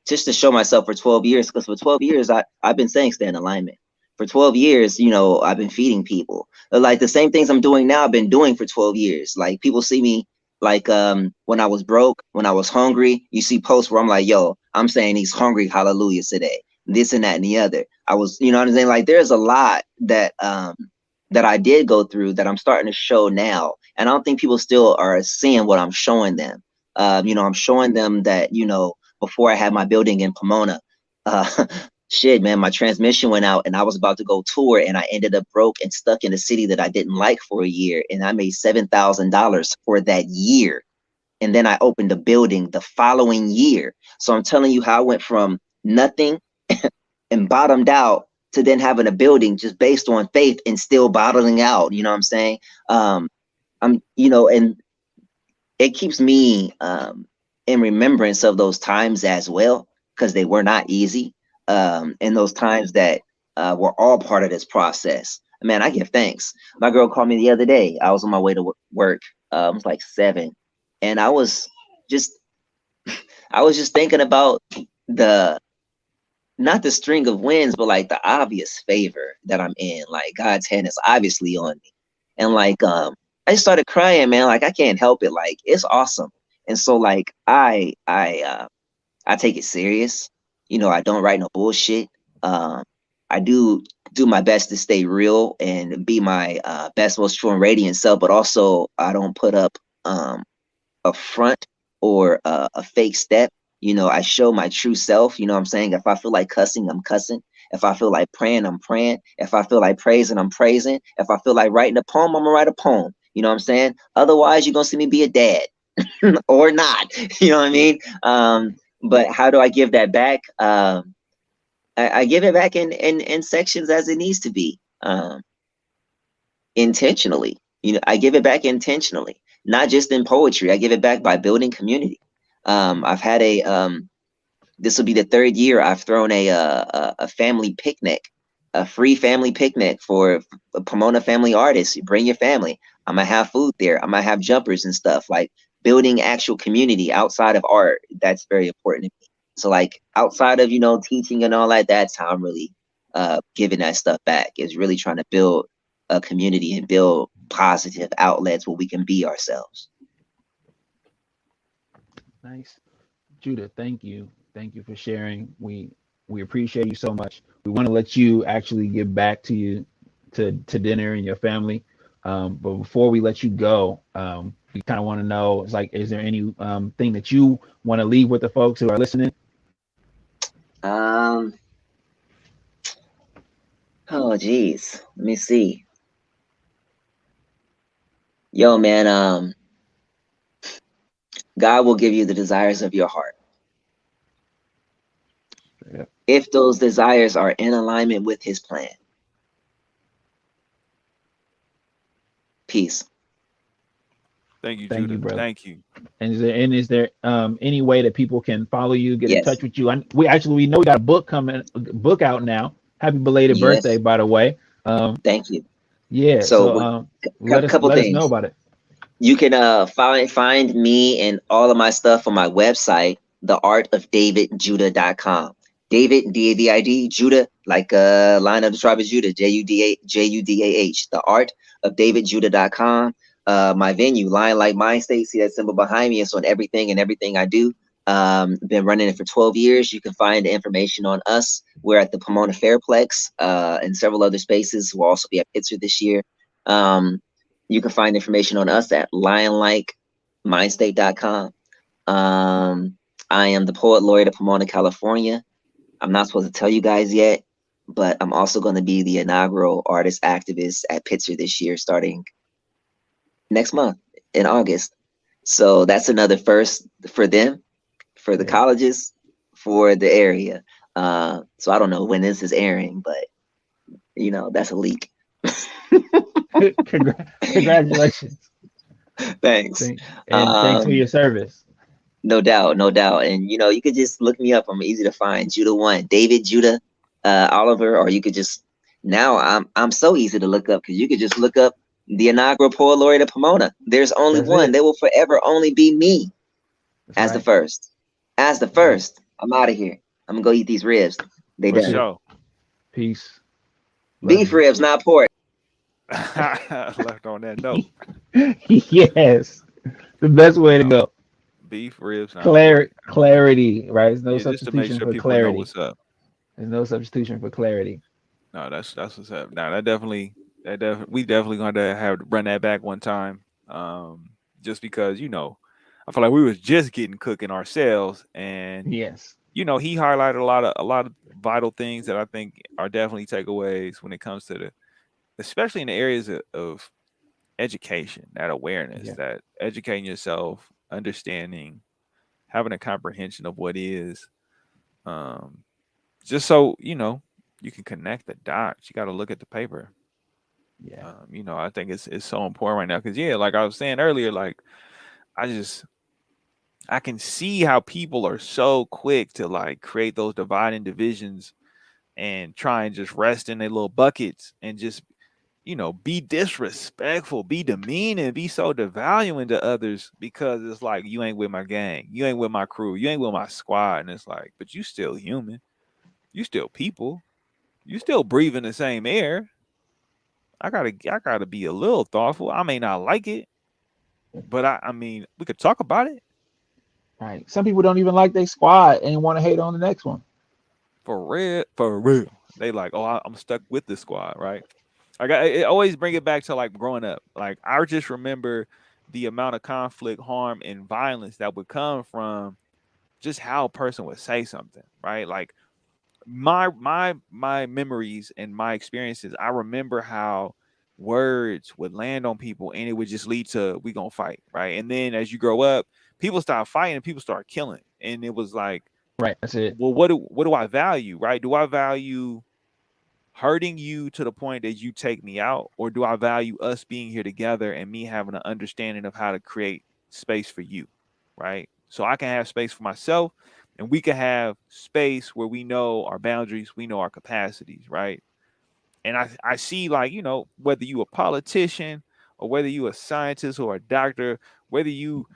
just to show myself for 12 years. Because for 12 years, I've been saying stay in alignment. For 12 years, I've been feeding people. Like the same things I'm doing now, I've been doing for 12 years. Like people see me like when I was broke, when I was hungry. You see posts where I'm like, yo, I'm saying these hungry hallelujahs today, this and that and the other. I was, you know what I'm saying? Like there's a lot that I did go through that I'm starting to show now. And I don't think people still are seeing what I'm showing them. I'm showing them that, before I had my building in Pomona, uh, shit, man, my transmission went out and I was about to go tour and I ended up broke and stuck in a city that I didn't like for a year. And I made $7,000 for that year. And then I opened a building the following year. So I'm telling you how I went from nothing and bottomed out to then having a building just based on faith and still bottling out. You know what I'm saying? And it keeps me in remembrance of those times as well, because they were not easy. And those times that were all part of this process. Man, I give thanks. My girl called me the other day. I was on my way to work. It was like 7. And just, I was just thinking about not the string of wins, but like the obvious favor that I'm in. Like God's hand is obviously on me. And like, I started crying, man. Like I can't help it. Like it's awesome. And so like, I take it serious. I don't write no bullshit. I do my best to stay real and be my best, most true and radiant self, but also I don't put up a front or a fake step. I show my true self. You know what I'm saying? If I feel like cussing, I'm cussing. If I feel like praying, I'm praying. If I feel like praising, I'm praising. If I feel like writing a poem, I'm gonna write a poem. You know what I'm saying? Otherwise, you're gonna see me be a dad or not. You know what I mean? But how do I give that back? I give it back in sections as it needs to be, intentionally. I give it back intentionally, not just in poetry. I give it back by building community. I've had this will be the 3rd year I've thrown a family picnic, a free family picnic for Pomona family artists. You bring your family. I'm gonna have food there. I'm gonna have jumpers and stuff. Like building actual community outside of art. That's very important to me. So like outside of teaching and all that, that's how I'm really giving that stuff back. It's really trying to build a community and build positive outlets where we can be ourselves. Nice. Judah, thank you for sharing. We appreciate you so much. We want to let you actually get back to dinner and your family. But before we let you go, we kind of want to know, it's like, is there any thing that you want to leave with the folks who are listening? Um, oh geez, let me see. Yo, man, God will give you the desires of your heart. Yeah. If those desires are in alignment with his plan. Peace. Thank you, Thank you, Judah. brother. Thank you. And is there any way that people can follow you, get in Yes. touch with you? We know we got a book out now. Happy belated birthday, Yes. by the way. Thank you. Yeah. So, So couple let us know things. about it. You can find me and all of my stuff on my website, theartofdavidjudah.com. David, David, Judah, like line of the tribe of Judah, Judah, the art of davidjudah.com. My venue, Lion Like Mind State, see that symbol behind me. It's on everything and everything I do. Been running it for 12 years. You can find the information on us. We're at the Pomona Fairplex and several other spaces. We'll also be at Pittsburgh this year. You can find information on us at lionlikemindstate.com. I am the poet laureate of Pomona, California. I'm not supposed to tell you guys yet, but I'm also going to be the inaugural artist activist at Pittsburgh this year, starting next month in August. So that's another first for them, for the Yeah. colleges, for the area. So I don't know when this is airing, but that's a leak. Congratulations. Thanks. And thanks for your service. No doubt, no doubt. And you could just look me up. I'm easy to find. Judah One, David Judah, Oliver, or you could just now I'm so easy to look up because you could just look up the inaugural poet laureate of Pomona. There's only That's one. it. There will forever only be me That's as the right. first. As the Right. first. I'm out of here. I'm gonna go eat these ribs. They For That's done. it. sure. Peace. Love Beef you. ribs, not pork. Left on that note. Yes. The best way to No, go. beef, ribs, not pork. Clarity, right? There's no Yeah, just to make substitution sure for people know clarity. what's up. There's no substitution for clarity. No, that's what's up. Now we definitely going to have to run that back one time. Just because I feel like we was just getting cooking ourselves, and Yes. he highlighted a lot of vital things that I think are definitely takeaways when it comes to especially in the areas of education, that awareness, Yeah. that educating yourself, understanding, having a comprehension of what is, um, just so you can connect the dots. You got to look at the paper. Yeah. I think it's so important right now because yeah, like I was saying earlier, like I just I can see how people are so quick to like create those dividing divisions and try and just rest in their little buckets and just be disrespectful, be demeaning, be so devaluing to others because it's like you ain't with my gang, you ain't with my crew, you ain't with my squad, and it's like, but you still human, you still people, you still breathing the same air. I gotta be a little thoughtful. I may not like it, but I mean, we could talk about it Right. Some people don't even like their squad and want to hate on the next one. for real, for real. They like, oh, I'm stuck with this squad, right? I always bring it back to like growing up. Like I just remember the amount of conflict, harm, and violence that would come from just how a person would say something, right? Like my memories and my experiences, I remember how words would land on people and it would just lead to we gonna fight, right? And then as you grow up, people start fighting and people start killing. And it was like, Right. That's it. well, what do I value, right? Do I value hurting you to the point that you take me out, or do I value us being here together and me having an understanding of how to create space for you, right? So I can have space for myself, and we can have space where we know our boundaries, we know our capacities, right? And I see, like, whether you a politician or whether you a scientist or a doctor, whether you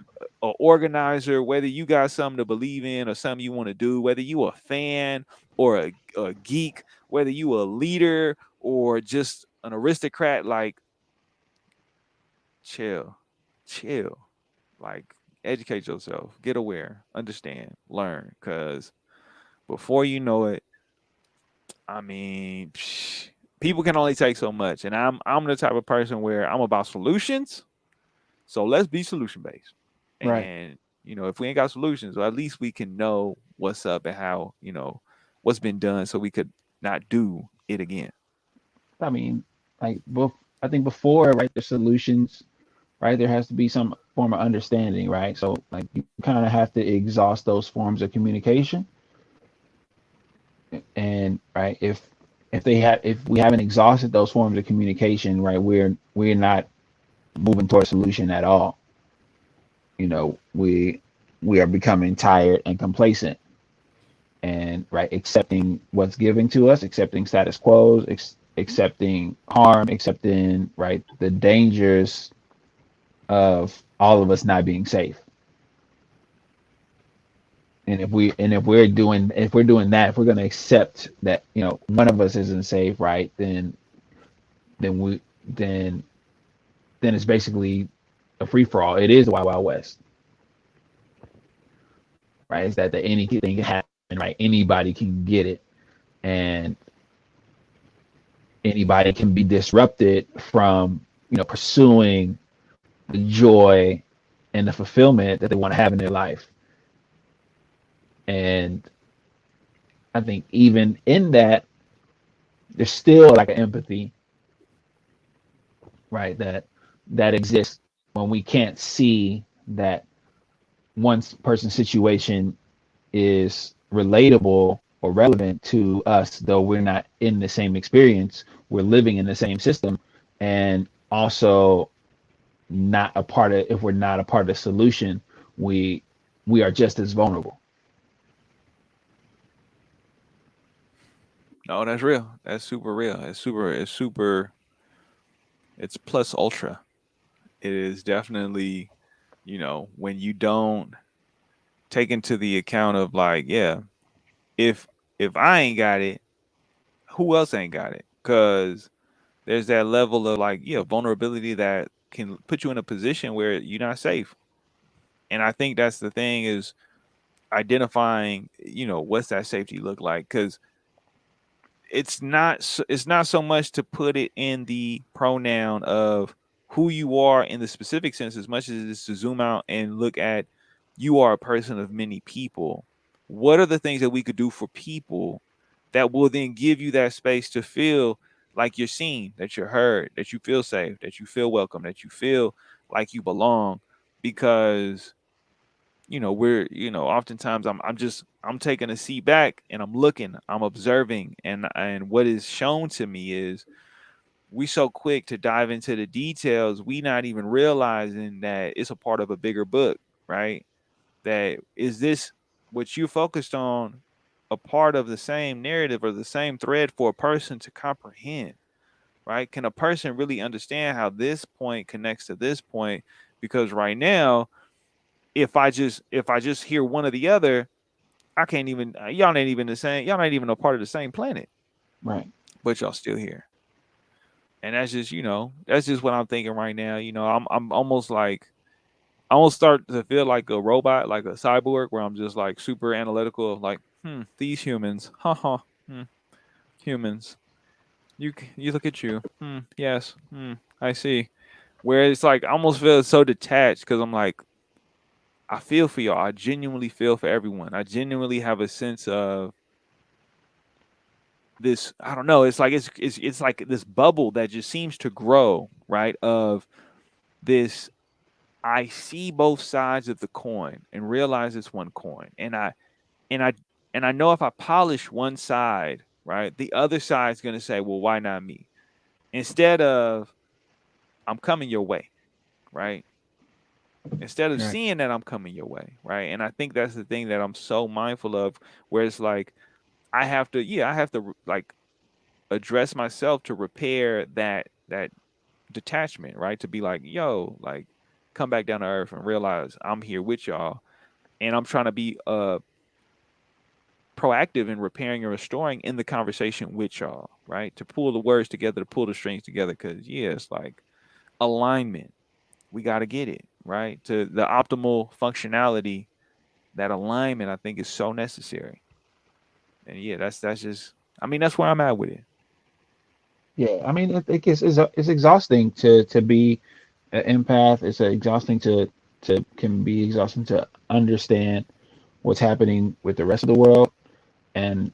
a organizer, whether you got something to believe in or something you want to do, whether you a fan or a geek, whether you a leader or just an aristocrat, like chill, chill, like educate yourself, get aware, understand, learn, because before you know it, I mean, people can only take so much, and I'm the type of person where I'm about solutions. So let's be solution based. Right. And if we ain't got solutions, well, at least we can know what's up and how what's been done, so we could not do it again. I mean, like, I think before, right, the solutions, right, there has to be some form of understanding, right? So, like, you kind of have to exhaust those forms of communication, and right, if we haven't exhausted those forms of communication, right, we're not moving toward a solution at all. We are becoming tired and complacent, and right, accepting what's given to us, accepting status quo, accepting harm, accepting, right, the dangers of all of us not being safe. And if we're doing that, if we're going to accept that, one of us isn't safe, right, then we then then it's basically a free for all. It is the Wild Wild West, right? It's that anything can happen, right? Anybody can get it, and anybody can be disrupted from pursuing the joy and the fulfillment that they want to have in their life. And I think even in that, there's still like an empathy, right? That exists when we can't see that one person's situation is relatable or relevant to us, though we're not in the same experience. We're living in the same system, and also not a part of. If we're not a part of the solution, we we are just as vulnerable. No, that's real. That's super real. It's super. It's plus ultra. It is definitely, when you don't take into the account of, like, yeah, if I ain't got it, who else ain't got it? Because there's that level of, like, yeah, vulnerability that can put you in a position where you're not safe. And I think that's the thing, is identifying, what's that safety look like? Because it's not so much to put it in the pronoun of who you are in the specific sense, as much as it is to zoom out and look at, you are a person of many people. What are the things that we could do for people that will then give you that space to feel like you're seen, that you're heard, that you feel safe, that you feel welcome, that you feel like you belong? Because we're oftentimes I'm taking a seat back, and I'm looking, I'm observing, and what is shown to me is, we so quick to dive into the details, we not even realizing that it's a part of a bigger book, right? That is this, what you focused on, a part of the same narrative or the same thread for a person to comprehend, right? Can a person really understand how this point connects to this point? Because right now, if I just hear one or the other, I can't even, y'all ain't even the same, y'all not even a part of the same planet, Right. but y'all still here. And that's just what I'm thinking right now. I'm almost like, I almost start to feel like a robot, like a cyborg, where I'm just like super analytical of, like, these humans, haha, humans. You look at you, yes, I see. Where it's like, I almost feel so detached, because I'm like, I feel for y'all. I genuinely feel for everyone. I genuinely have a sense of this. I don't know. It's like it's like this bubble that just seems to grow, right? Of this, I see both sides of the coin and realize it's one coin, and I and I know if I polish one side, right, the other side's gonna say, well, why not me? Instead of, I'm coming your way, right? Instead of Right. seeing that I'm coming your way, right? And I think that's the thing that I'm so mindful of, where it's like, I have to, like, address myself to repair that detachment, right? To be like, yo, like, come back down to earth and realize I'm here with y'all, and I'm trying to be proactive in repairing and restoring in the conversation with y'all, right? To pull the words together, to pull the strings together, because yeah, it's like alignment. We got to get it right to the optimal functionality. That alignment, I think, is so necessary. And yeah, that's just. I mean, that's where I'm at with it. Yeah, I mean, it's exhausting to be an empath. It's exhausting to can be exhausting to understand what's happening with the rest of the world, and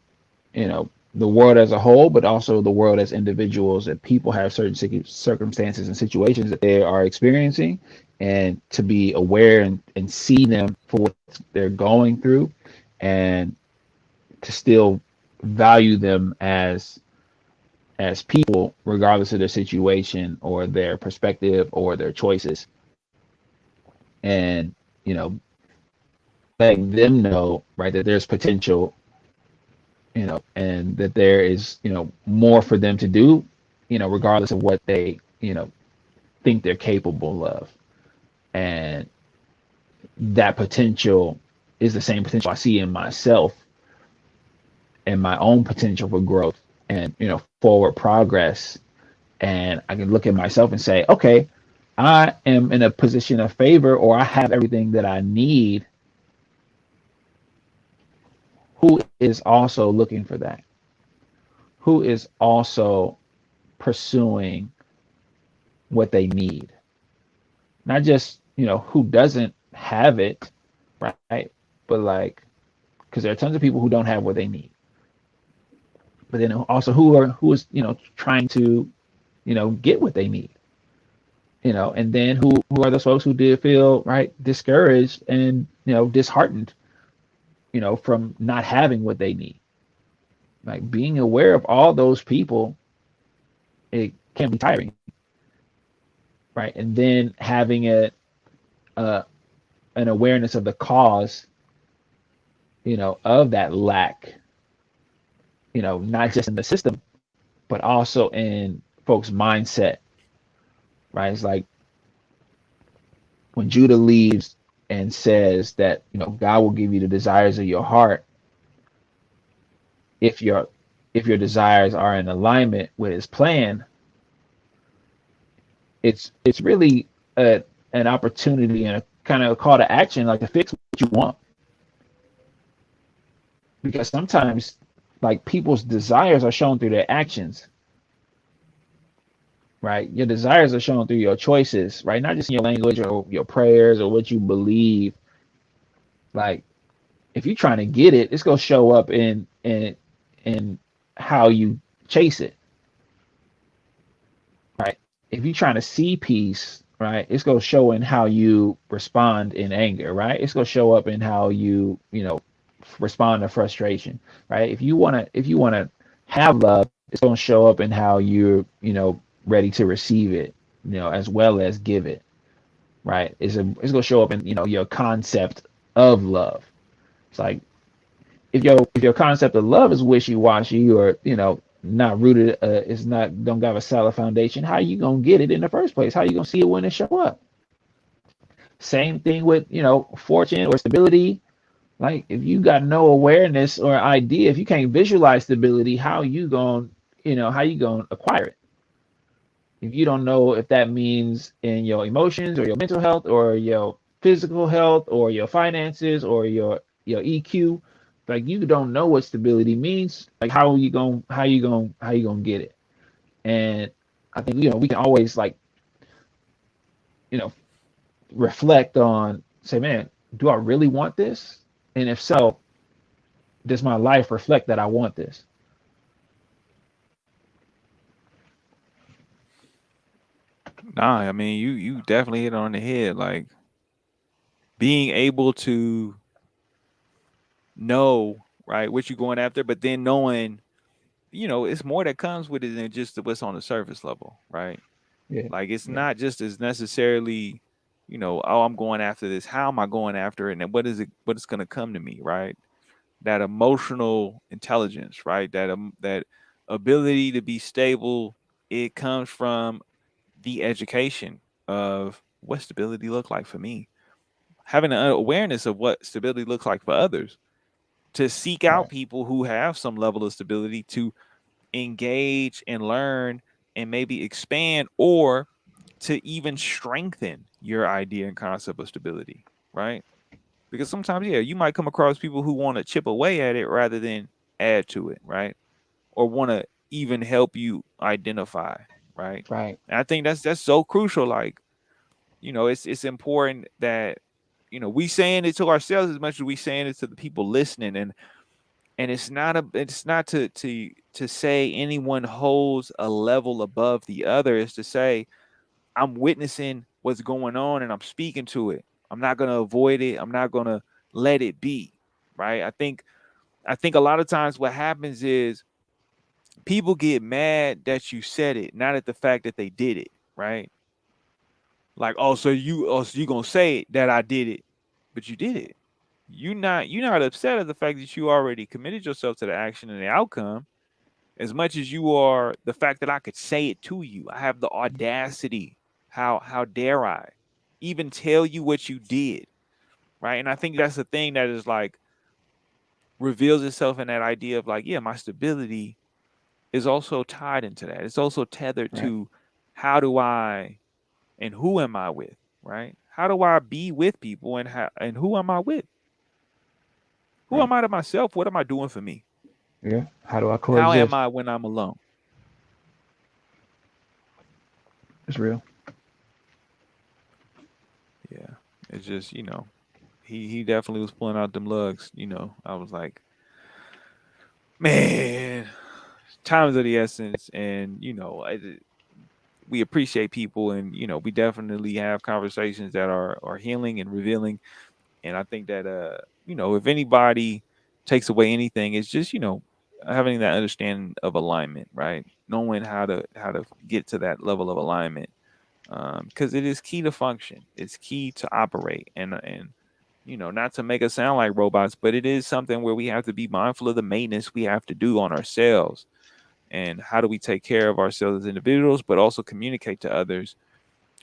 the world as a whole, but also the world as individuals. That people have certain circumstances and situations that they are experiencing, and to be aware and see them for what they're going through, and to still value them as people, regardless of their situation or their perspective or their choices, and letting them know, right, that there's potential, and that there is, more for them to do, regardless of what they, think they're capable of. And that potential is the same potential I see in myself and my own potential for growth and, forward progress. And I can look at myself and say, okay, I am in a position of favor, or I have everything that I need. Who is also looking for that? Who is also pursuing what they need? Not just, who doesn't have it, right? But like, because there are tons of people who don't have what they need. But then also who is, trying to, get what they need. And then who are those folks who did feel right discouraged and disheartened, from not having what they need. Like being aware of all those people, it can be tiring, right? And then having uh, an awareness of the cause, of that lack, not just in the system, but also in folks' mindset, right? It's like when Judah leaves and says that, God will give you the desires of your heart if your desires are in alignment with his plan. It's really an opportunity and a kind of a call to action, like to fix what you want. Because sometimes like people's desires are shown through their actions, right? Your desires are shown through your choices, right? Not just in your language or your prayers or what you believe. Like if you're trying to get it, it's gonna show up in how you chase it, right? If you're trying to see peace, right, it's gonna show in how you respond in anger, right? It's gonna show up in how you, respond to frustration, right? If you wanna have love, it's gonna show up in how you're, ready to receive it, as well as give it, right? It's gonna show up in, your concept of love. It's like if your concept of love is wishy-washy, or not rooted, it's not don't got a solid foundation, how you gonna get it in the first place? How you gonna see it when it show up? Same thing with fortune or stability. Like if you got no awareness or idea, if you can't visualize stability, how you gonna acquire it? If you don't know if that means in your emotions or your mental health or your physical health or your finances or your EQ, like you don't know what stability means, like how you gonna get it? And I think we can always like you know reflect on, say, man, do I really want this? And if so, does my life reflect that I want this? Nah, I mean, you definitely hit it on the head. Like being able to know right what you're going after, but then knowing it's more that comes with it than just what's on the surface level, right? Yeah, Like it's yeah, not just as necessarily, oh, I'm going after this. How am I going after it? And what is it? What is going to come to me, right? That emotional intelligence, right? That ability to be stable. It comes from the education of what stability look like for me, having an awareness of what stability looks like for others, to seek out Right. people who have some level of stability to engage and learn and maybe expand, or to even strengthen your idea and concept of stability, right? Because sometimes, yeah, you might come across people who want to chip away at it rather than add to it, right? Or want to even help you identify, right? Right. And I think that's so crucial. Like, it's important that we saying it to ourselves as much as we saying it to the people listening, and it's not to say anyone holds a level above the other. It's to say I'm witnessing what's going on and I'm speaking to it. I'm not going to avoid it. I'm not going to let it be, right? I think a lot of times what happens is people get mad that you said it, not at the fact that they did it, right? Like, so you going to say that I did it, but you did it. You're not upset at the fact that you already committed yourself to the action and the outcome, as much as you are the fact that I could say it to you. I have the audacity. How dare I even tell you what you did, right? And I think that's the thing that is like reveals itself in that idea of like, yeah, my stability is also tied into that. It's also tethered Right. to how do I and who am I with, right? How do I be with people, and who am I with? Who Right. am I to myself? What am I doing for me? Yeah. How do I How am coexist? I when I'm alone? It's real. Yeah. It's just, he definitely was pulling out them lugs, I was like, man, times of the essence. And, we appreciate people, and, we definitely have conversations that are healing and revealing. And I think that, if anybody takes away anything, it's just, having that understanding of alignment, right? Knowing how to get to that level of alignment, because it is key to function. It's key to operate, and not to make us sound like robots, but it is something where we have to be mindful of the maintenance we have to do on ourselves, and how do we take care of ourselves as individuals, but also communicate to others.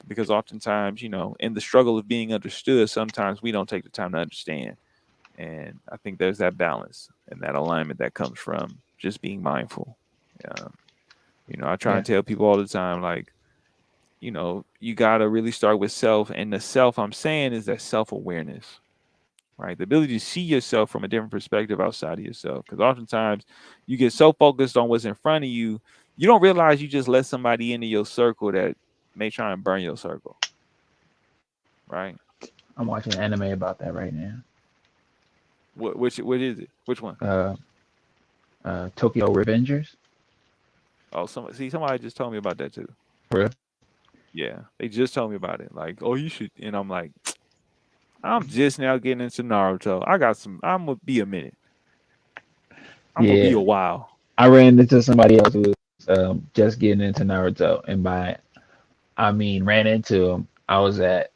Because oftentimes, in the struggle of being understood, sometimes we don't take the time to understand. And I think there's that balance and that alignment that comes from just being mindful. Um, I try Yeah. and tell people all the time, like, you got to really start with self. And the self I'm saying is that self awareness, right? The ability to see yourself from a different perspective outside of yourself. Because oftentimes you get so focused on what's in front of you, you don't realize you just let somebody into your circle that may try and burn your circle, right? I'm watching an anime about that right now. What is it? Which one? Uh, Tokyo Revengers. Oh, somebody just told me about that too. Real. Yeah, they just told me about it. Like, oh, you should. And I'm like, I'm just now getting into Naruto. I got some. I'm gonna be a minute. I'm gonna be Yeah. a while. I ran into somebody else who was just getting into Naruto, and by I mean ran into him. I was at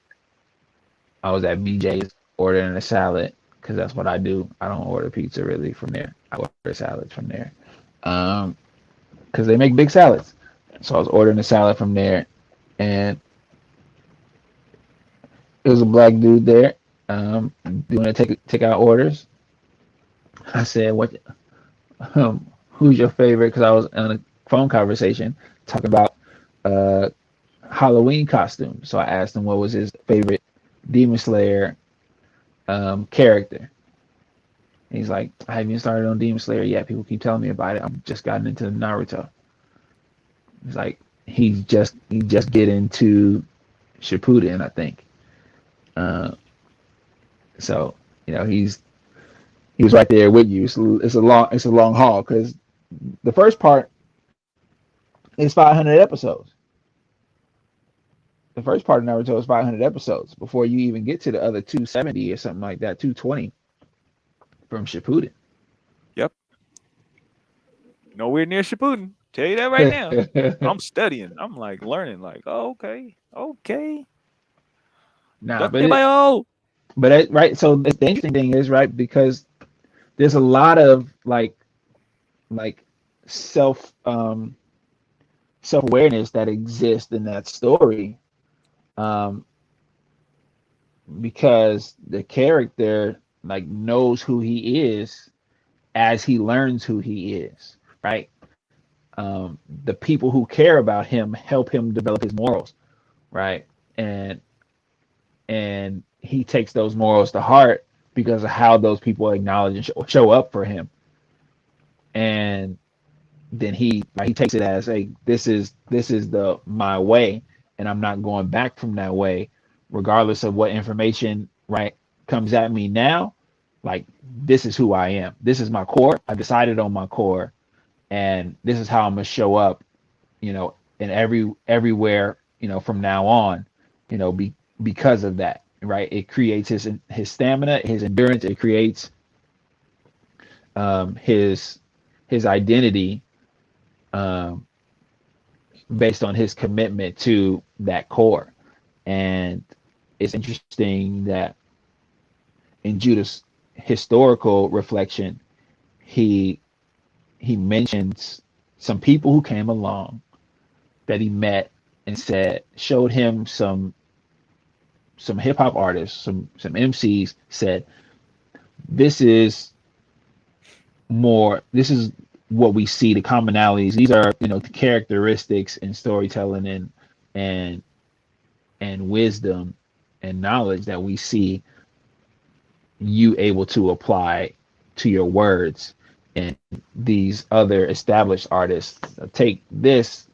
BJ's ordering a salad because that's what I do. I don't order pizza really from there. I order salads from there, um, because they make big salads. So I was ordering a salad from there, and it was a black dude there, doing a take out orders. I said, "What? Who's your favorite?" Because I was on a phone conversation talking about uh, Halloween costume. So I asked him what was his favorite Demon Slayer character. And he's like, I haven't even started on Demon Slayer yet. People keep telling me about it. I've just gotten into Naruto. He's like, he just get into Shippuden, I think. Uh, so he was right there with you. It's a long haul because the first part is 500 episodes. The first part of Naruto is 500 episodes before you even get to the other 270 or something like that, 220 from Shippuden. Yep. Nowhere near Shippuden. Tell you that right now. I'm studying. I'm like learning. Like, oh, okay, okay. Nah, but it, Dakimayo. but it, right. So the interesting thing is right because there's a lot of like self self awareness that exists in that story. Um, because the character like knows who he is as he learns who he is, right? The people who care about him help him develop his morals, right? And he takes those morals to heart because of how those people acknowledge and show up for him. And then he takes it as, hey, this is the my way, and I'm not going back from that way, regardless of what information right comes at me now. Like, this is who I am. This is my core. I decided on my core, and this is how I'm gonna show up, in everywhere, from now on, because of that, right? It creates his stamina, his endurance. It creates his identity, um, based on his commitment to that core. And it's interesting that in Judah's historical reflection, he he mentions some people who came along that he met and showed him some hip hop artists, some MCs, said this is this is what we see, the commonalities. These are, the characteristics in storytelling and and wisdom and knowledge that we see you able to apply to your words. And these other established artists take this,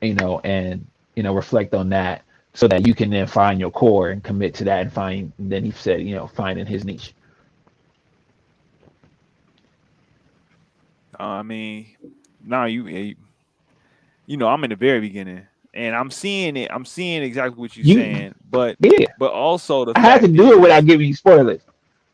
and reflect on that so that you can then find your core and commit to that, and find, then he said, finding his niche. I mean, now I'm in the very beginning, and I'm seeing it. I'm seeing exactly what you're You saying, but Yeah, also the I had to fact do it without is, giving you spoilers.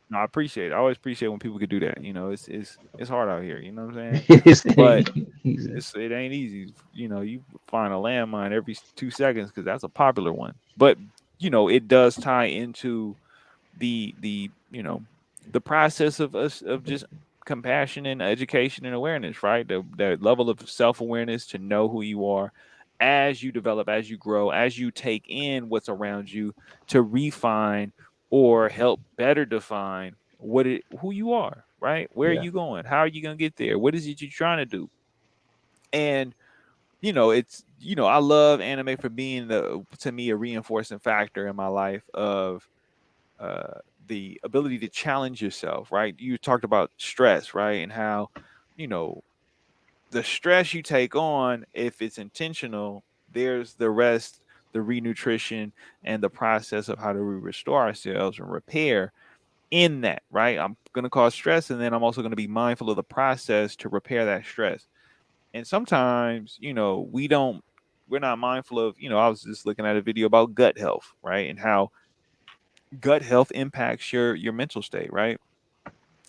no, I appreciate it. I always appreciate when people could do that. It's hard out here. You know what I'm saying? It's- But he's- it ain't easy. You find a landmine every 2 seconds because that's a popular one. But it does tie into the process of us of just compassion and education and awareness, right? The level of self awareness to know who you are as you develop, as you grow, as you take in what's around you to refine or help better define who you are, right? Where are yeah. you going? How are you gonna get there? What is it you're trying to do? And it's I love anime for being to me a reinforcing factor in my life of uh the ability to challenge yourself, right? You talked about stress, right? And how you know the stress you take on, if it's intentional, there's the rest, the renutrition, and the process of how to restore ourselves and repair in that, right? I'm going to cause stress, and then I'm also going to be mindful of the process to repair that stress. And sometimes, we're not mindful of, I was just looking at a video about gut health, right? And how gut health impacts your mental state, right?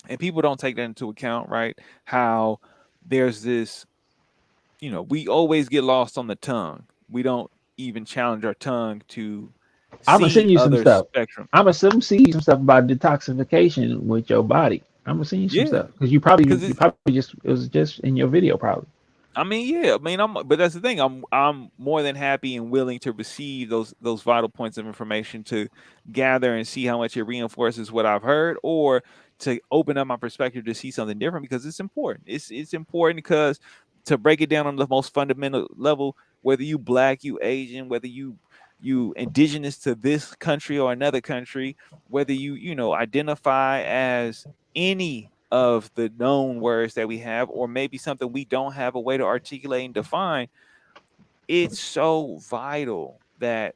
And people don't take that into account, right? How there's this, we always get lost on the tongue. We don't even challenge our tongue to I'm gonna see send you some other stuff. spectrum. I'm gonna send you some stuff about detoxification with your body. I'm gonna send you some Yeah, stuff because you because probably just, it was just in your video probably. I mean, yeah, I mean, but that's the thing. I'm more than happy and willing to receive those vital points of information to gather and see how much it reinforces what I've heard, or to open up my perspective to see something different, because it's important. It's important because to break it down on the most fundamental level, whether you black, you Asian, whether you indigenous to this country or another country, whether you identify as any of the known words that we have, or maybe something we don't have a way to articulate and define, it's so vital that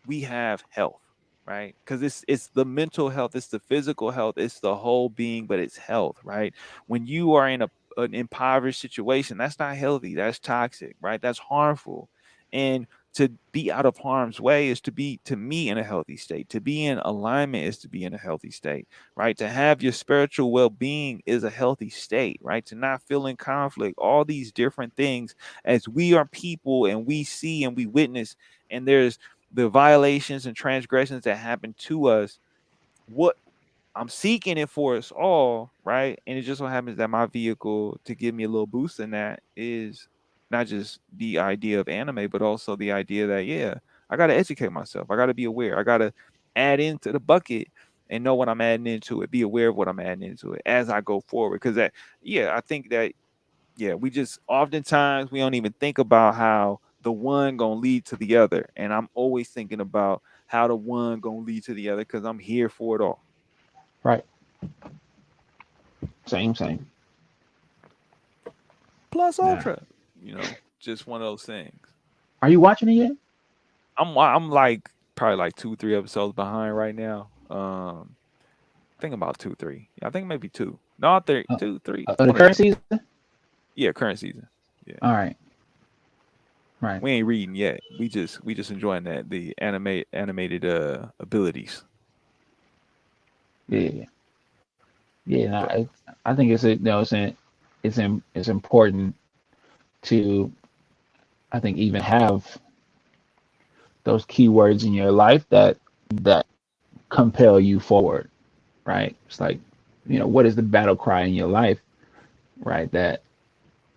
we have health, right? Because it's the mental health, it's the physical health, it's the whole being, but it's health, right? When you are in an impoverished situation, that's not healthy, that's toxic, right? That's harmful. And to be out of harm's way is to be, to me, in a healthy state. To be in alignment is to be in a healthy state, right? To have your spiritual well-being is a healthy state, right? To not feel in conflict, all these different things, as we are people and we see and we witness, and there's the violations and transgressions that happen to us. What I'm seeking it for us all, right? And it just so happens that my vehicle to give me a little boost in that is not just the idea of anime, but also the idea that, yeah, I got to educate myself. I got to be aware. I got to add into the bucket and know what I'm adding into it. Be aware of what I'm adding into it as I go forward. Because that, yeah, I think that, yeah, we just oftentimes we don't even think about how the one gonna lead to the other, and I'm always thinking about how the one gonna lead to the other because I'm here for it all. Right. Same. Plus Nah. ultra, just one of those things. Are you watching it yet? I'm like probably like 2 3 episodes behind right now. I think about 2 3. I think maybe two. No, three, Uh, 2 3. the One of current them. season? Yeah, current season. Yeah. All right. Right. We ain't reading yet. We just enjoying that the animated abilities. Yeah. Yeah. Nah, But I think it's it's important to, I think, even have those keywords in your life that compel you forward. Right. It's like, what is the battle cry in your life? Right. That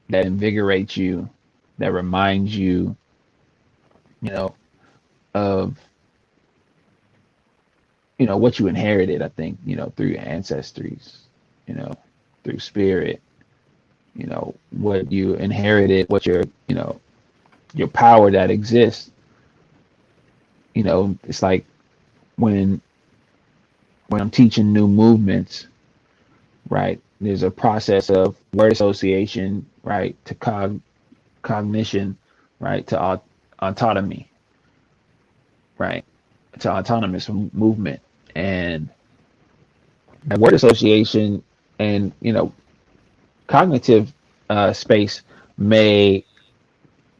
invigorates you, that reminds you, you know, of what you inherited. I think through your ancestries, you know, through spirit, what you inherited, what your power that exists. It's like when I'm teaching new movements, right? There's a process of word association, right, to cognition, right, to autonomy, right, to autonomous movement, and that word association and cognitive space may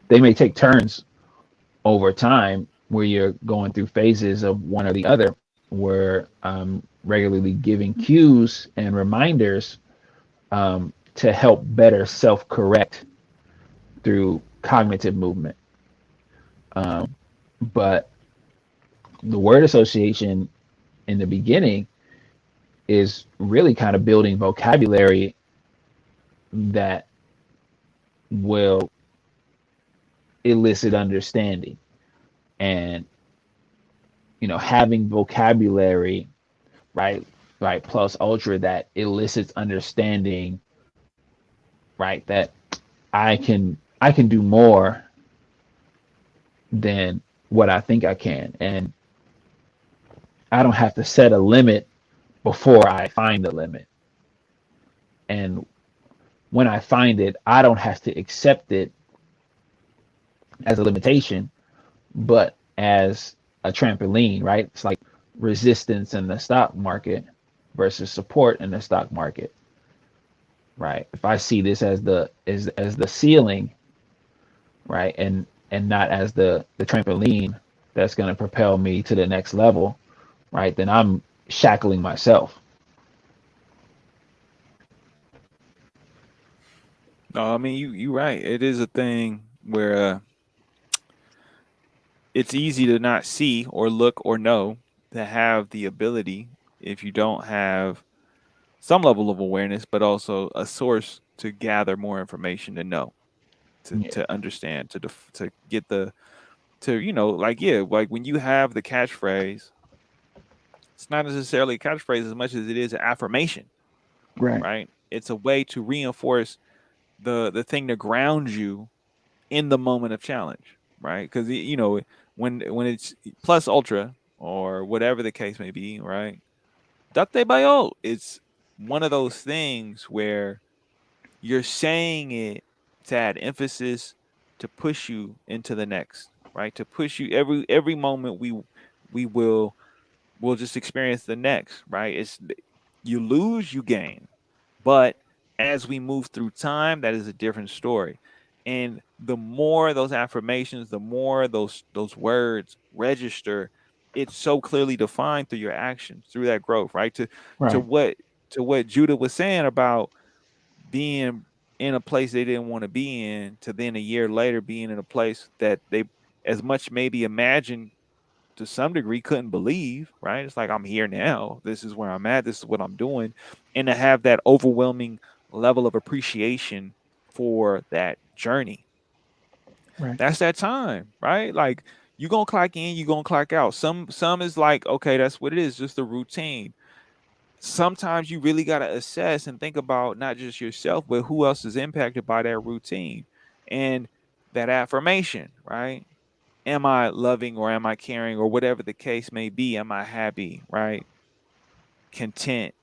they may take turns over time where you're going through phases of one or the other, where regularly giving cues and reminders to help better self-correct through cognitive movement. But the word association in the beginning is really kind of building vocabulary that will elicit understanding, and having vocabulary, right, plus ultra that elicits understanding, right, that I can do more than what I think I can, and I don't have to set a limit before I find the limit. And when I find it, I don't have to accept it as a limitation, but as a trampoline, right? It's like resistance in the stock market versus support in the stock market, right? If I see this as the ceiling, right, and not as the trampoline that's going to propel me to the next level, right, then I'm shackling myself. no, I mean you right. It is a thing where it's easy to not see or look or know to have the ability if you don't have some level of awareness, but also a source to gather more information to know, Yeah, to understand, to get the to like yeah, like when you have the catchphrase, it's not necessarily a catchphrase as much as it is an affirmation, right, right? It's a way to reinforce the thing to ground you in the moment of challenge, right? Because when it's plus ultra or whatever the case may be, right? Date bayo, it's one of those things where you're saying it to add emphasis to push you into the next, right? To push you every moment we will just experience the next, right? It's you lose, you gain. But as we move through time, that is a different story. And the more those affirmations, the more those words register, it's so clearly defined through your actions, through that growth, right? To right, what to what Judah was saying about being in a place they didn't want to be in, to then a year later being in a place that they as much maybe imagined to some degree couldn't believe, right? It's like I'm here now. This is where I'm at. This is what I'm doing. And to have that overwhelming level of appreciation for that journey. right, That's that time, right? Like You gonna clock in, you gonna clock out. Some is like, okay, that's what it is, just a routine. Sometimes you really gotta assess and think about not just yourself, but who else is impacted by that routine and that affirmation, right? Am I loving or am I caring or whatever the case may be? Am I happy, right? Content?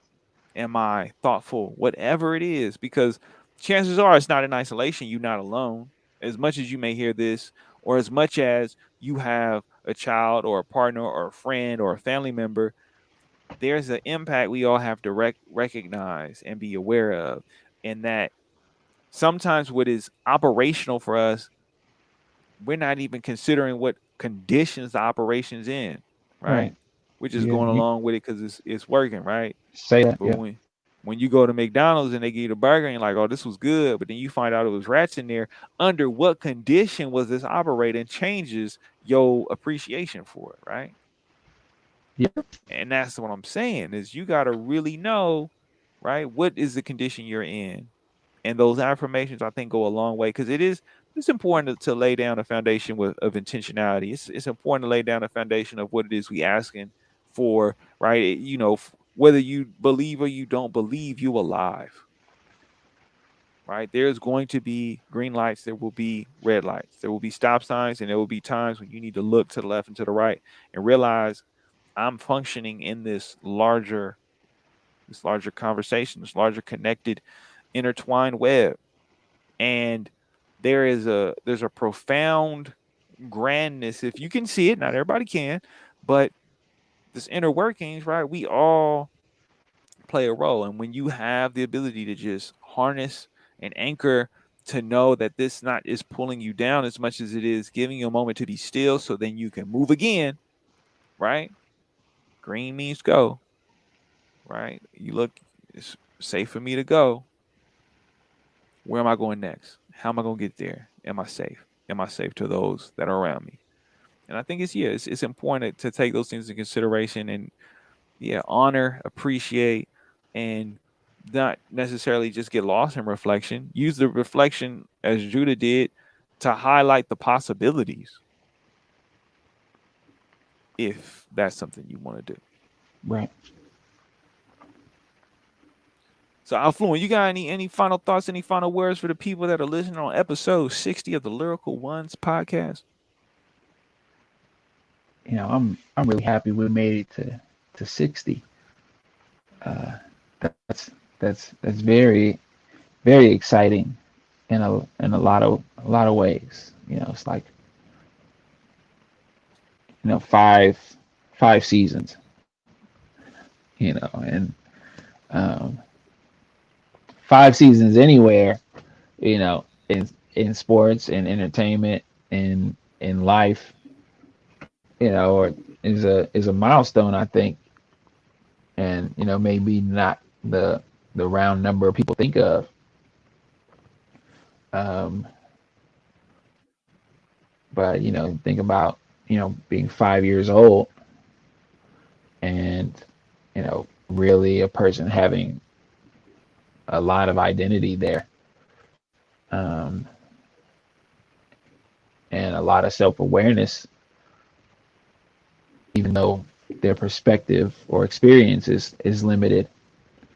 Am I thoughtful? Whatever it is, because chances are it's not in isolation. You're not alone. As much as you may hear this, or as much as you have a child or a partner or a friend or a family member, there's an impact we all have to recognize and be aware of. And that sometimes what is operational for us, we're not even considering what conditions the operation's in, right? Right. We're just Yeah. going You along with it because it's working, right? say that. But Yeah. when you go to McDonald's and they give you the burger and you're like, oh, this was good, but then you find out it was rats in there. Under what condition was this operating? Changes your appreciation for it, right? Yeah. And that's what I'm saying is you got to really know, right? What is the condition you're in? And those affirmations, I think, go a long way because it's important to lay down a foundation of intentionality. It's important to lay down a foundation of what it is we asking for, right? Whether you believe or you don't believe, you alive, right? There's going to be green lights, there will be red lights, there will be stop signs, and there will be times when you need to look to the left and to the right and realize I'm functioning in this larger conversation, this larger connected, intertwined web. And there's a profound grandness, if you can see it. Not everybody can, but this inner workings, right? We all play a role. And when you have the ability to just harness and anchor to know that this not is pulling you down as much as it is giving you a moment to be still so then you can move again, right? Green means go, right? You look, it's safe for me to go. Where am I going next? How am I going to get there? Am I safe? Am I safe to those that are around me? And I think it's important to take those things into consideration and honor, appreciate, and not necessarily just get lost in reflection. Use the reflection as Judah did to highlight the possibilities if that's something you want to do. Right. So Alfluent, you got any final thoughts, any final words for the people that are listening on episode 60 of the Lyrical Ones podcast? I'm really happy we made it to 60. Uh, that's very very exciting in a lot of ways. It's like five seasons. And um, 5 seasons anywhere. In sports and entertainment and in life. Or is a milestone, I think, and maybe not the round number of people think of. Um, but think about being 5 years old and really a person having a lot of identity there, um, and a lot of self-awareness, even though their perspective or experience is limited.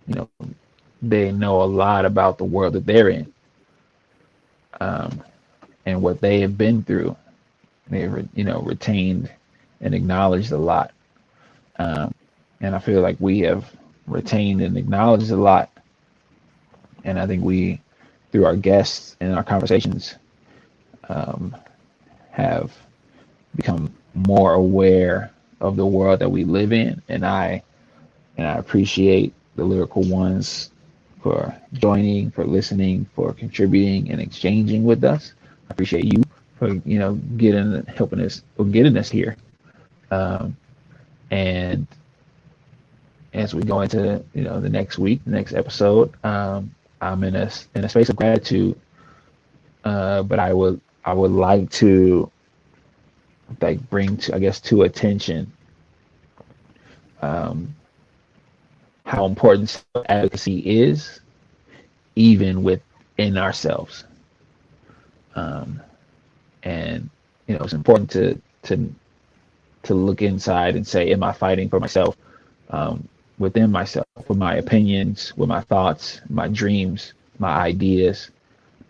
you know they know a lot about the world that they're in, um, and what they have been through. They've retained and acknowledged a lot, um, and I feel like we have retained and acknowledged a lot. And I think we, through our guests and our conversations, um, have become more aware of the world that we live in. And I appreciate the Lyrical Ones for joining, for listening, for contributing and exchanging with us. I appreciate you for helping us, or getting us here. Um, and as we go into the next week, the next episode, I'm in a space of gratitude. But I would like to bring to, I guess, to attention, um, how important advocacy is, even within ourselves. And it's important to look inside and say, am I fighting for myself, within myself, with my opinions, with my thoughts, my dreams, my ideas?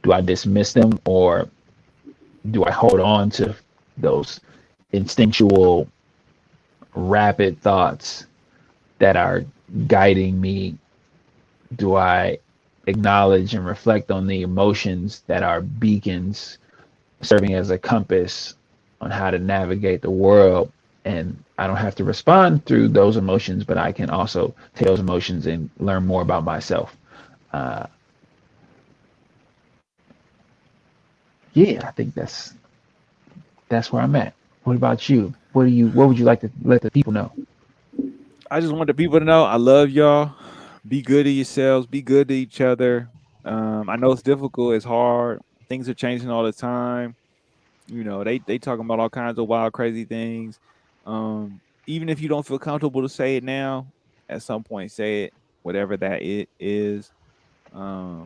Do I dismiss them, or do I hold on to those instinctual, rapid thoughts that are guiding me? Do I acknowledge and reflect on the emotions that are beacons serving as a compass on how to navigate the world? And I don't have to respond through those emotions, but I can also take those emotions and learn more about myself. Uh, yeah, I think that's where I'm at. What about you? What would you like to let the people know? I just want the people to know I love y'all. Be good to yourselves. Be good to each other. I know it's difficult. It's hard. Things are changing all the time. You know, they talking about all kinds of wild, crazy things. Even if you don't feel comfortable to say it now, at some point say it, whatever that it is. I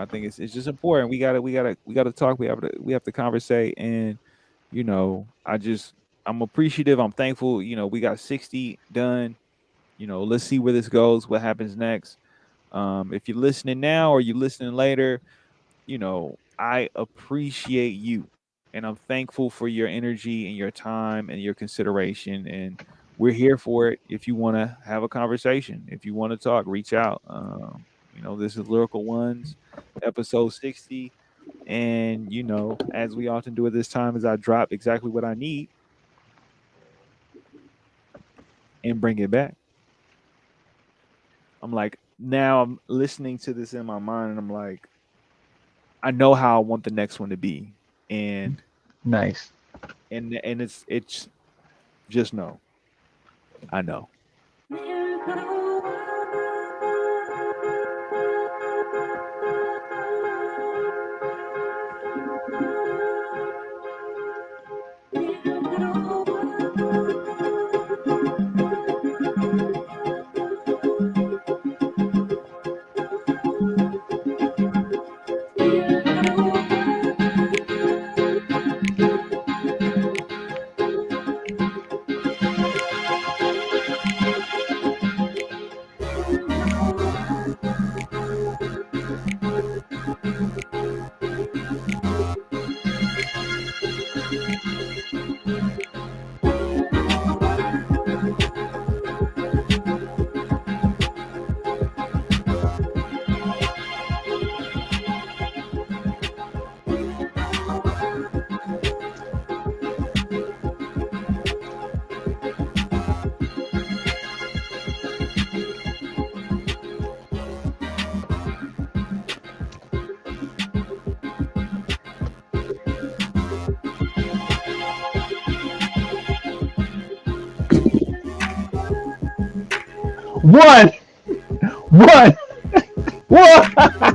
think it's just important. We gotta talk. We have to conversate, and I'm appreciative. I'm thankful. We got 60 done. Let's see where this goes. What happens next? If you're listening now or you're listening later, I appreciate you, and I'm thankful for your energy and your time and your consideration. And we're here for it. If you want to have a conversation, if you want to talk, reach out. This is Lyrical Ones, episode 60. And, as we often do at this time, is I drop exactly what I need and bring it back. I'm like, now I'm listening to this in my mind, and I'm like, I know how I want the next one to be. And Nice. it's just know. I know. One, one, one.